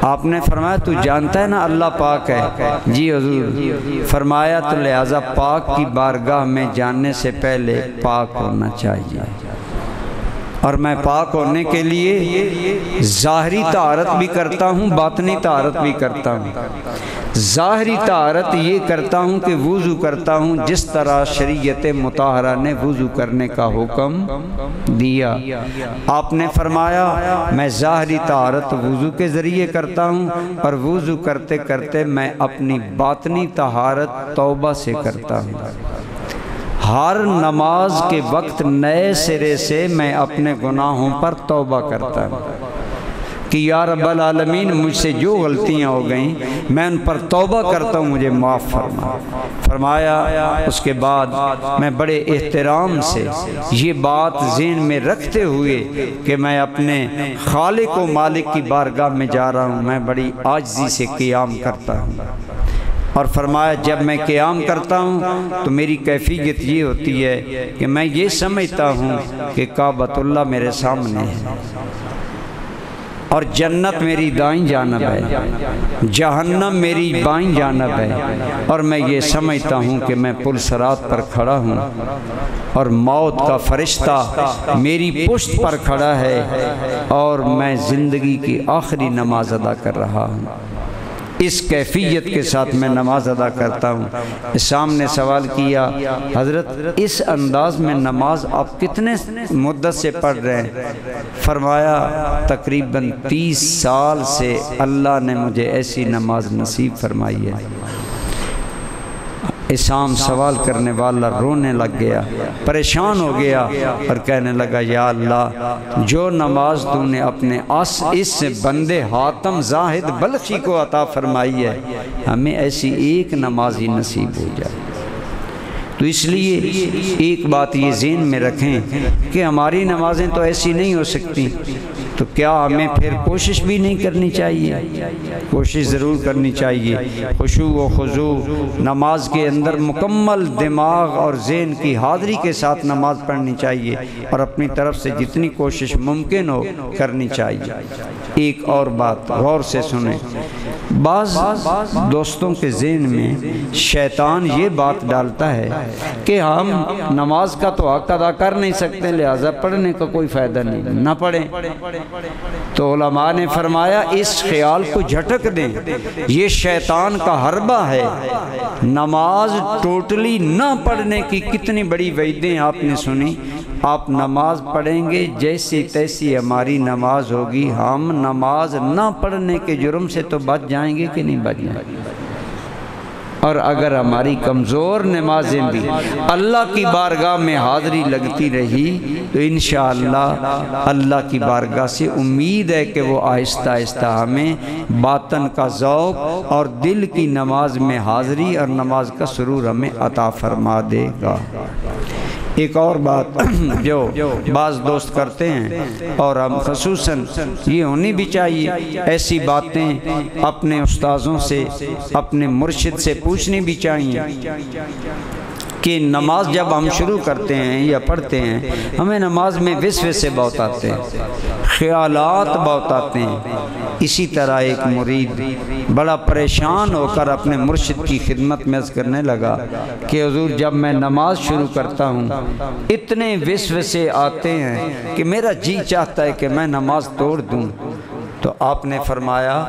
آپ نے فرمایا تو جانتا ہے نا اللہ پاک ہے؟ جی حضور۔ فرمایا تو لہٰذا پاک کی بارگاہ میں جانے سے پہلے پاک ہونا چاہیے، اور میں پاک ہونے کے لیے ظاہری طہارت بھی کرتا ہوں، باطنی طہارت بھی کرتا ہوں۔ ظاہری طہارت یہ کرتا ہوں کہ وضو کرتا ہوں جس طرح شریعت مطہرہ نے وضو کرنے کا حکم دیا۔ آپ نے فرمایا میں ظاہری طہارت وضو کے ذریعے کرتا ہوں، اور وضو کرتے کرتے میں اپنی باطنی طہارت توبہ سے کرتا ہوں۔ ہر نماز کے وقت نئے سرے سے میں اپنے گناہوں پر توبہ کرتا ہوں کہ یا رب العالمین مجھ سے جو غلطیاں ہو گئیں میں ان پر توبہ کرتا ہوں، مجھے معاف فرما۔ فرمایا اس کے بعد میں بڑے احترام سے یہ بات ذہن میں رکھتے ہوئے کہ میں اپنے خالق و مالک کی بارگاہ میں جا رہا ہوں، میں بڑی عاجزی سے قیام کرتا ہوں۔ اور فرمایا جب میں قیام کرتا ہوں تو میری کیفیت یہ ہوتی ہے کہ میں یہ سمجھتا ہوں کہ کعبۃ اللہ میرے سامنے ہے، اور جنت میری دائیں جانب ہے، جہنم میری بائیں جانب ہے، اور میں یہ سمجھتا ہوں کہ میں پل صراط پر کھڑا ہوں اور موت کا فرشتہ میری پشت پر کھڑا ہے، اور میں زندگی کی آخری نماز ادا کر رہا ہوں۔ اس کیفیت کے ساتھ میں نماز ادا کرتا ہوں۔ اسام نے سوال کیا حضرت اس انداز میں نماز آپ کتنے مدت سے پڑھ رہے ہیں؟ فرمایا تقریباً 30 سال سے اللہ نے مجھے ایسی نماز نصیب فرمائی ہے۔ اسام سوال کرنے والا رونے لگ گیا، پریشان ہو گیا اور کہنے لگا یا اللہ جو نماز تو نے اپنے اس بندے حاتم زاہد بلخی کو عطا فرمائی ہے، ہمیں ایسی ایک نماز ہی نصیب ہو جائے۔ تو اس لیے ایک بات یہ ذہن میں رکھیں کہ ہماری نمازیں تو ایسی نہیں ہو سکتی، تو کیا ہمیں پھر کوشش بھی نہیں کرنی چاہیے؟ کوشش ضرور کرنی چاہیے۔ خشوع و خضوع نماز کے اندر مکمل دماغ اور ذہن کی حاضری کے ساتھ نماز پڑھنی چاہیے، اور اپنی طرف سے جتنی کوشش ممکن ہو کرنی چاہیے۔ ایک اور بات غور سے سنیں، بعض دوستوں کے ذہن میں شیطان یہ بات ڈالتا ہے کہ ہم نماز کا تو حق ادا کر نہیں سکتے، لہذا پڑھنے کا کوئی فائدہ نہیں، نہ پڑھیں۔ تو علماء نے فرمایا اس خیال کو جھٹک دیں، یہ شیطان کا حربہ ہے۔ نماز ٹوٹلی نہ پڑھنے کی کتنی بڑی وعیدیں آپ نے سنی۔ آپ نماز پڑھیں گے جیسی تیسی ہماری نماز ہوگی، ہم نماز نہ پڑھنے کے جرم سے تو بچ جائیں گے کہ نہیں بچ جائیں گے؟ اور اگر ہماری کمزور نمازیں بھی اللہ کی بارگاہ میں حاضری لگتی رہی تو انشاءاللہ اللہ کی بارگاہ سے امید ہے کہ وہ آہستہ آہستہ ہمیں باطن کا ذوق اور دل کی نماز میں حاضری اور نماز کا سرور ہمیں عطا فرما دے گا۔ ایک اور بات جو بعض دوست کرتے ہیں اور ہم خصوصاً یہ ہونی بھی چاہیے، ایسی باتیں اپنے استاذوں سے اپنے مرشد سے پوچھنی بھی چاہیے کہ نماز جب ہم شروع کرتے ہیں یا پڑھتے ہیں ہمیں نماز میں وسوسے بہت آتے ہیں، خیالات بہت آتے ہیں۔ اسی طرح ایک مرید بڑا پریشان ہو کر اپنے مرشد کی خدمت میں عرض کرنے لگا کہ حضور جب میں نماز شروع کرتا ہوں اتنے وسوسے آتے ہیں کہ میرا جی چاہتا ہے کہ میں نماز توڑ دوں۔ تو آپ نے فرمایا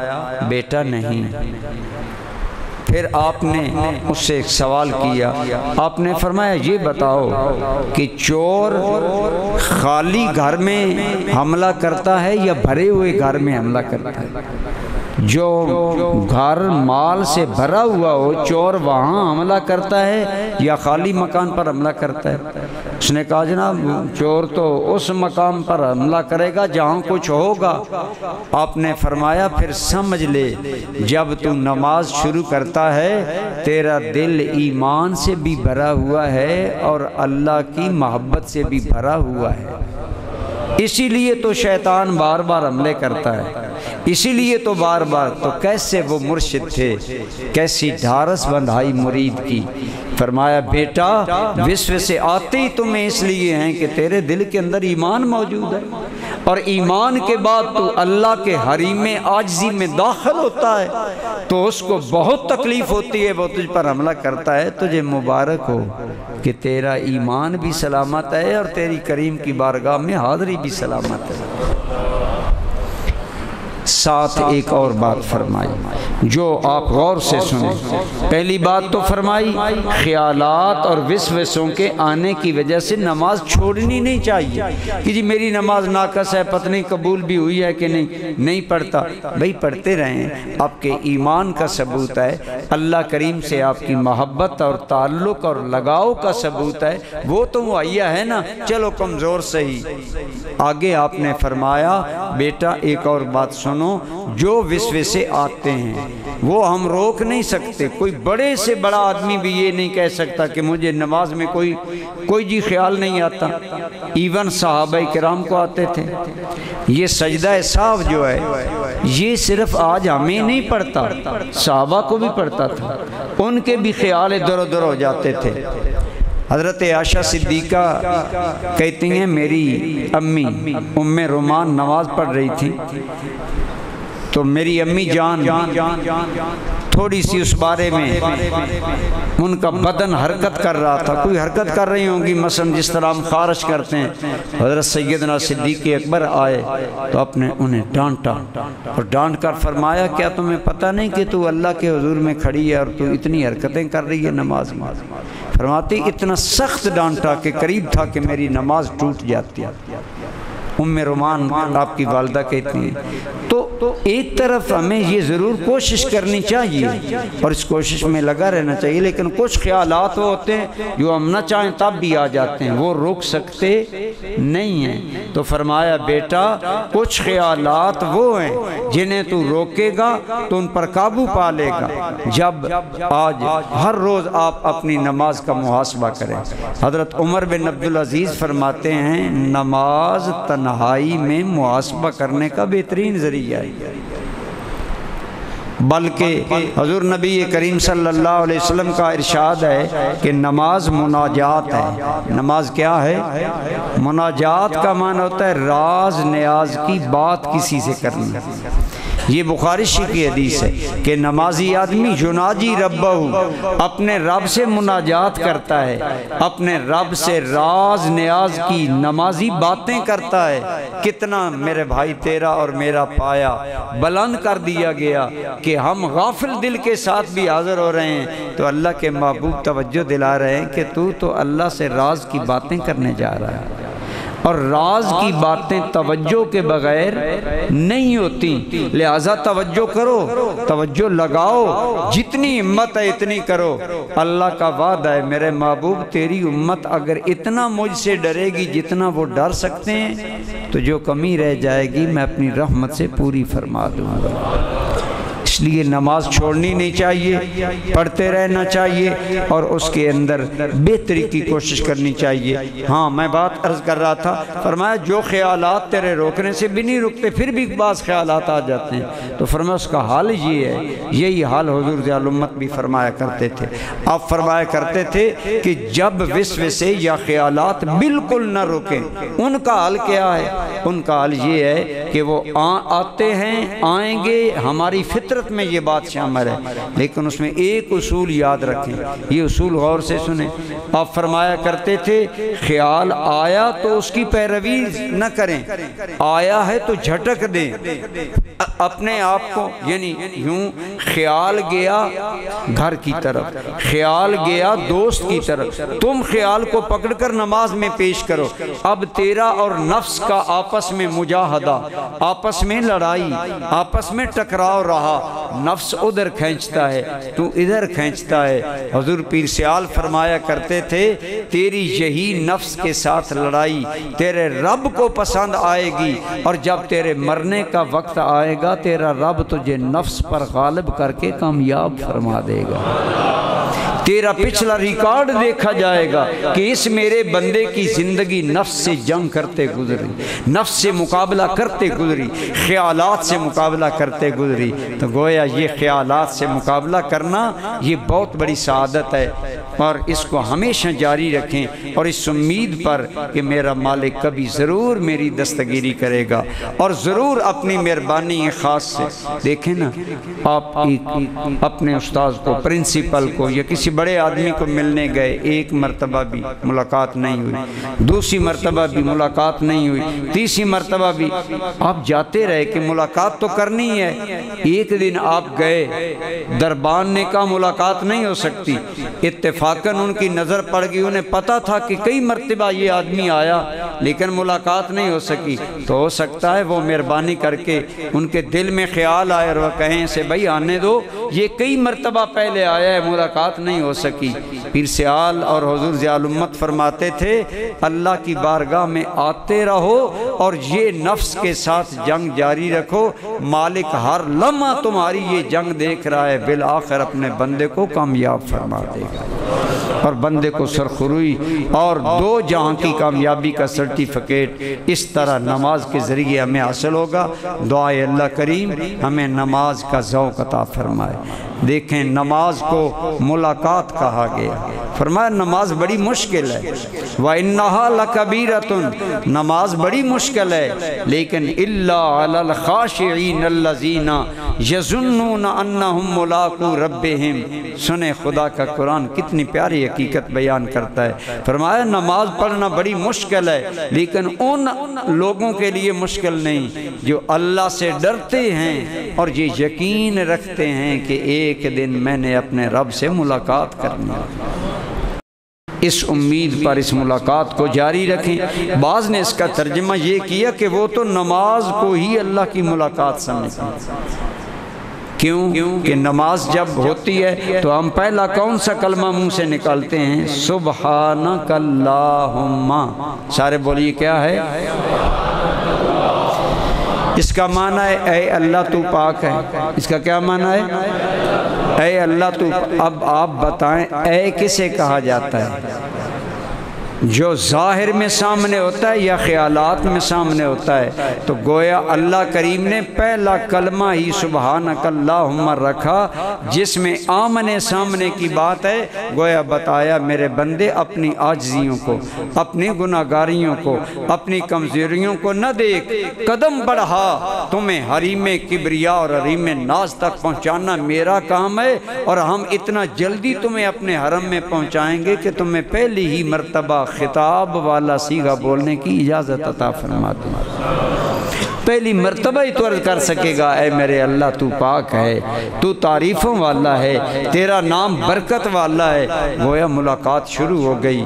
بیٹا نہیں، پھر آپ نے اس سے ایک سوال کیا، آپ نے فرمایا یہ بتاؤ کہ چور خالی گھر میں حملہ کرتا ہے یا بھرے ہوئے گھر میں حملہ کرتا ہے؟ جو گھر مال سے بھرا ہوا ہو چور وہاں حملہ کرتا ہے یا خالی مکان پر حملہ کرتا ہے؟ اس نے کہا جناب چور تو اس مقام پر حملہ کرے گا جہاں کچھ ہوگا۔ آپ نے فرمایا پھر سمجھ لے جب تو نماز شروع کرتا ہے تیرا دل ایمان سے بھی بھرا ہوا ہے اور اللہ کی محبت سے بھی بھرا ہوا ہے، اسی لیے تو شیطان بار بار حملے کرتا ہے، اسی لیے تو بار بار۔ تو کیسے وہ مرشد تھے، کیسی ڈھارس بندھائی مرید کی۔ فرمایا بیٹا وسوسے آتے ہی تمہیں اس لیے ہیں کہ تیرے دل کے اندر ایمان موجود ہے، اور ایمان کے بعد تو اللہ کے حریم عاجزی میں داخل ہوتا ہے تو اس کو بہت تکلیف ہوتی ہے، وہ تجھ پر حملہ کرتا ہے۔ تجھے مبارک ہو کہ تیرا ایمان بھی سلامت ہے اور تیری کریم کی بارگاہ میں حاضری بھی سلامت ہے۔ ساتھ ایک اور بات فرمائی جو آپ غور سے سنیں۔ پہلی بات تو فرمائی خیالات اور وسوسوں کے آنے کی وجہ سے نماز چھوڑنی نہیں چاہیے کہ جی میری نماز ناقص ہے، پتہ نہیں قبول بھی ہوئی ہے کہ نہیں پڑھتا۔ بھئی پڑھتے رہیں، آپ کے ایمان کا ثبوت ہے، اللہ کریم سے آپ کی محبت اور تعلق اور لگاؤ کا ثبوت ہے، وہ تو معیہ ہے نا، چلو کمزور صحیح۔ آگے آپ نے فرمایا بیٹا ایک اور بات سنو، جو وسوسے آتے ہیں وہ ہم روک نہیں سکتے۔ کوئی بڑے سے بڑا آدمی بھی یہ نہیں کہہ سکتا کہ مجھے نماز میں کوئی جی خیال نہیں آتا۔ ایون صحابہ کرام کو آتے تھے۔ یہ سجدہ سہو جو ہے یہ صرف آج ہمیں نہیں پڑھتا، صحابہ کو بھی پڑھتا تھا، ان کے بھی خیال ادھر ادھر ہو جاتے تھے۔ حضرت عائشہ صدیقہ کہتی ہیں میری امی ام رومان نماز پڑھ رہی تھی تو میری امی جان تھوڑی سی اس بارے میں ان کا بدن حرکت کر رہا تھا، کوئی حرکت کر رہی ہوں گی مثلا جس طرح ہم خارش کرتے ہیں۔ حضرت سیدنا صدیق اکبر آئے تو آپ نے انہیں ڈانٹا اور ڈانٹ کر فرمایا کیا تمہیں پتہ نہیں کہ تو اللہ کے حضور میں کھڑی ہے اور تو اتنی حرکتیں کر رہی ہے نماز میں؟ فرماتی اتنا سخت ڈانٹا کہ قریب تھا کہ میری نماز ٹوٹ جاتی۔ ام رومان آپ کی والدہ کہتی ہیں۔ تو ایک طرف ہمیں یہ ضرور کوشش کرنی چاہیے اور اس کوشش میں لگا رہنا چاہیے، لیکن کچھ خیالات وہ ہوتے ہیں جو ہم نہ چاہیں تب بھی آ جاتے ہیں، وہ روک سکتے نہیں ہیں۔ تو فرمایا بیٹا کچھ خیالات وہ ہیں جنہیں تو روکے گا تو ان پر قابو پا لے گا جب آج ہر روز آپ اپنی نماز کا محاسبہ کریں۔ حضرت عمر بن عبدالعزیز فرماتے ہیں نماز تنہائی میں محاسبہ کرنے کا بہترین ذریعہ ہے، بلکہ حضور نبی کریم صلی اللہ علیہ وسلم کا ارشاد ہے کہ نماز مناجات ہے۔ نماز کیا ہے؟ مناجات کا معنی ہوتا ہے راز نیاز کی بات کسی سے کرنا۔ یہ بخاری شریف کی حدیث ہے کہ نمازی آدمی یناجی ربہ اپنے رب سے مناجات کرتا ہے، اپنے رب سے راز نیاز کی نمازی باتیں کرتا ہے۔ کتنا میرے بھائی تیرا اور میرا پایا بلند کر دیا گیا کہ ہم غافل دل کے ساتھ بھی حاضر ہو رہے ہیں تو اللہ کے محبوب توجہ دلا رہے ہیں کہ تو اللہ سے راز کی باتیں کرنے جا رہا ہے، اور راز کی باتیں توجہ کے بغیر نہیں ہوتی، لہٰذا توجہ کرو، توجہ لگاؤ، جتنی ہمت ہے اتنی کرو۔ اللہ کا وعدہ ہے میرے محبوب تیری امت اگر اتنا مجھ سے ڈرے گی جتنا وہ ڈر سکتے ہیں تو جو کمی رہ جائے گی میں اپنی رحمت سے پوری فرما دوں گا۔ اس لیے نماز چھوڑنی نہیں چاہیے، پڑھتے رہنا چاہیے اور اس کے اندر بہتری کی کوشش کرنی چاہیے۔ ہاں میں بات عرض کر رہا تھا، فرمایا جو خیالات تیرے روکنے سے بھی نہیں رکتے پھر بھی بعض خیالات آ جاتے ہیں تو فرمایا اس کا حال یہ ہے، یہی حال حضور ذی الامت بھی فرمایا کرتے تھے۔ آپ فرمایا کرتے تھے کہ جب وسوسے یا خیالات بالکل نہ رکیں ان کا حال کیا ہے؟ ان کا حال یہ ہے کہ وہ آتے ہیں، آئیں گے، ہماری فطرت میں یہ بات شامل ہے، لیکن اس میں ایک اصول یاد رکھیں، یہ اصول غور سے سنیں۔ آپ فرمایا کرتے تھے خیال آیا تو اس کی پیروی نہ کریں، آیا ہے تو جھٹک دیں۔ اپنے آپ کو یعنی یوں خیال گیا گھر کی طرف، خیال گیا دوست کی طرف، تم خیال کو پکڑ کر نماز میں پیش کرو۔ اب تیرا اور نفس کا آپس میں مجاہدہ، آپس میں لڑائی، آپس میں ٹکراؤ رہا، نفس ادھر کھینچتا ہے تو ادھر کھینچتا ہے۔ حضور پیر سیال فرمایا کرتے تھے تیری یہی نفس کے ساتھ لڑائی تیرے رب کو پسند آئے گی، اور جب تیرے مرنے کا وقت آئے گا تیرا رب تجھے نفس پر غالب کر کے کامیاب فرما دے گا۔ تیرا پچھلا ریکارڈ دیکھا جائے گا کہ اس میرے بندے کی زندگی نفس سے جنگ کرتے گزری، نفس سے مقابلہ کرتے گزری، خیالات سے مقابلہ کرتے گزری۔ تو گویا یہ خیالات سے مقابلہ کرنا یہ بہت بڑی سعادت ہے، اور اس کو ہمیشہ جاری رکھیں، اور اس امید پر کہ میرا مالک کبھی ضرور میری دستگیری کرے گا، اور ضرور اپنی مہربانی خاص سے۔ دیکھیں نا، آپ اپنے استاذ کو، پرنسپل کو یا کسی بڑے آدمی کو ملنے گئے، ایک مرتبہ بھی ملاقات نہیں ہوئی، دوسری مرتبہ بھی ملاقات نہیں ہوئی، تیسری مرتبہ بھی آپ جاتے رہے کہ ملاقات تو کرنی ہے۔ ایک دن آپ گئے، دربان نے کہا ملاقات نہیں ہو سکتی، اتفاقاً ان کی نظر پڑ گئی، انہیں پتا تھا کہ کئی مرتبہ یہ آدمی آیا لیکن ملاقات نہیں ہو سکی، تو ہو سکتا ہے وہ مہربانی کر کے ان کے دل میں خیال آئے اور وہ کہیں اسے بھائی آنے دو، یہ کئی مرتبہ پہلے آیا ہے، ملاقات نہیں ہو سکی۔ پیر سیال اور حضور ضیاء الامت فرماتے تھے اللہ کی بارگاہ میں آتے رہو اور یہ نفس کے ساتھ جنگ جاری رکھو، مالک ہر لمحہ تمہاری یہ جنگ دیکھ رہا ہے، بالآخر اپنے بندے کو کامیاب فرما دے گا، اور بندے کو سرخروئی اور دو جہاں کی کامیابی کا سرٹیفکیٹ اس طرح نماز کے ذریعے ہمیں حاصل ہوگا۔ دعائے اللہ کریم ہمیں نماز کا ذوق عطا فرمائے۔ دیکھیں نماز کو ملاقات کہا گیا، فرمایا نماز بڑی مشکل ہے، وَإِنَّهَا لَكَبِيرَةٌ، نماز بڑی مشکل ہے، لیکن إِلَّا عَلَى الْخَاشِعِينَ الَّذِينَ يَظُنُّونَ أَنَّهُمْ مُلَاقُو رَبِّهِمْ۔ سنیں خدا کا قرآن کتنی پیاری حقیقت بیان کرتا ہے، فرمایا نماز پڑھنا بڑی مشکل ہے، لیکن ان لوگوں کے لیے مشکل نہیں جو اللہ سے ڈرتے ہیں اور یہ یقین رکھتے ہیں کہ ایک دن میں نے اپنے رب سے ملاقات کرنی ہے۔ اس امید پر اس ملاقات کو جاری رکھیں۔ بعض نے اس کا ترجمہ یہ کیا کہ وہ تو نماز کو ہی اللہ کی ملاقات سمجھتے ہیں۔ کیوں کہ نماز جب ہوتی ہے تو ہم پہلا کون سا کلمہ منہ سے نکالتے ہیں؟ سبحانک اللہم۔ سارے بولیے کیا ہے؟ اس کا معنی ہے اے اللہ تو پاک ہے۔ اس کا کیا معنی ہے؟ اے اللہ تو۔ اب آپ بتائیں اے کسے کہا جاتا ہے؟ جو ظاہر میں سامنے ہوتا ہے یا خیالات میں سامنے ہوتا ہے؟ تو گویا اللہ کریم نے پہلا کلمہ ہی سبحانک اللہم رکھا جس میں آمنے سامنے کی بات ہے۔ گویا بتایا میرے بندے اپنی عاجزیوں کو، اپنی گناہگاریوں کو، اپنی کمزوریوں کو نہ دیکھ، قدم بڑھا، تمہیں حریم کبریا اور حریم ناز تک پہنچانا میرا کام ہے، اور ہم اتنا جلدی تمہیں اپنے حرم میں پہنچائیں گے کہ تمہیں پہلی ہی مرتبہ خطاب والا صیغہ بولنے کی اجازت عطا فرما دوں۔ پہلی مرتبہ ہی تو عرض کر سکے گا اے میرے اللہ تو پاک ہے، تو تعریفوں والا ہے، تیرا نام برکت والا ہے۔ گویا ملاقات شروع ہو گئی۔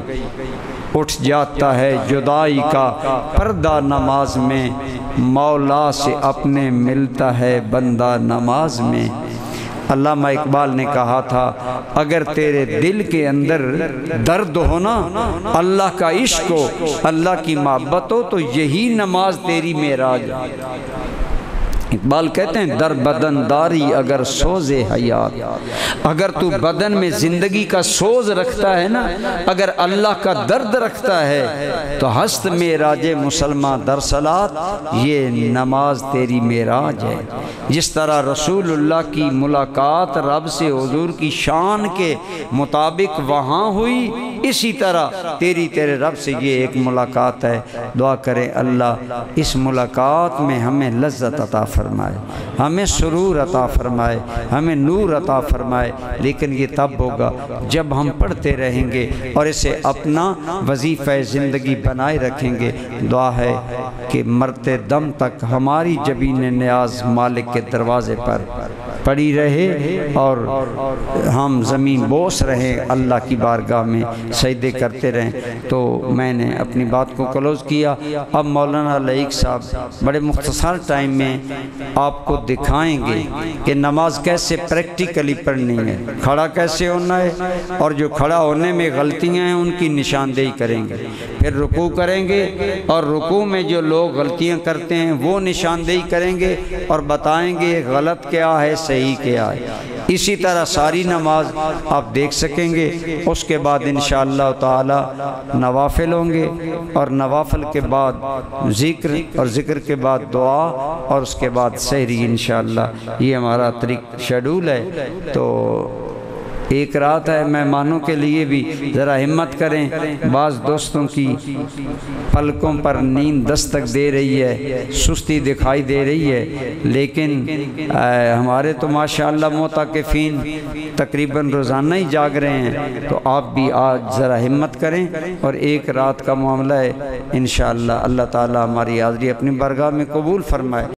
اٹھ جاتا ہے جدائی کا پردہ نماز میں، مولا سے اپنے ملتا ہے بندہ نماز میں۔ علامہ اقبال نے کہا تھا اگر تیرے دل کے اندر درد ہو نا، اللہ کا عشق ہو، اللہ کی محبت ہو، تو یہی نماز تیری معراج ہے۔ اقبال کہتے ہیں در بدن داری اگر سوز حیات، اگر تو بدن میں زندگی کا سوز رکھتا ہے نا، اگر اللہ کا درد رکھتا ہے تو ہست معراج مسلمان در صلات، یہ نماز تیری معراج ہے۔ جس طرح رسول اللہ کی ملاقات رب سے حضور کی شان کے مطابق وہاں ہوئی، اسی طرح تیرے رب سے یہ ایک ملاقات ہے۔ دعا کریں اللہ اس ملاقات میں ہمیں لذت عطا فرمائے، ہمیں سرور عطا فرمائے، ہمیں نور عطا فرمائے، لیکن یہ تب ہوگا جب ہم پڑھتے رہیں گے اور اسے اپنا وظیفہ زندگی بنائے رکھیں گے۔ دعا ہے کہ مرتے دم تک ہماری جبین نیاز مالک کے دروازے پر پڑی رہے اور ہم زمین بوس رہیں، اللہ کی بارگاہ میں سجدے کرتے رہیں۔ تو میں نے اپنی بات کو کلوز کیا۔ اب مولانا لائق صاحب بڑے مختصر ٹائم میں آپ کو دکھائیں گے کہ نماز کیسے پریکٹیکلی پڑھنی ہے، کھڑا کیسے ہونا ہے، اور جو کھڑا ہونے میں غلطیاں ہیں ان کی نشاندہی کریں گے۔ پھر رکوع کریں گے اور رکوع میں جو لوگ غلطیاں کرتے ہیں وہ نشاندہی کریں گے اور بتائیں گے غلط کیا ہے صحیح کیا ہے۔ اسی طرح ساری نماز آپ دیکھ سکیں گے۔ اس کے بعد انشاءاللہ تعالی نوافل ہوں گے، اور نوافل کے بعد ذکر، اور ذکر کے بعد دعا، اور اس کے بعد سحری انشاءاللہ۔ یہ ہمارا طریق شیڈول ہے۔ تو ایک رات ہے، مہمانوں کے لیے بھی ذرا ہمت کریں۔ بعض دوستوں کی پلکوں پر نیند دستک دے رہی ہے، سستی دکھائی دے رہی ہے، لیکن ہمارے تو ماشاءاللہ معتکفین تقریباً روزانہ ہی جاگ رہے ہیں۔ تو آپ بھی آج ذرا ہمت کریں، اور ایک رات کا معاملہ ہے، انشاءاللہ اللہ تعالی ہماری حاضری اپنی بارگاہ میں قبول فرمائے۔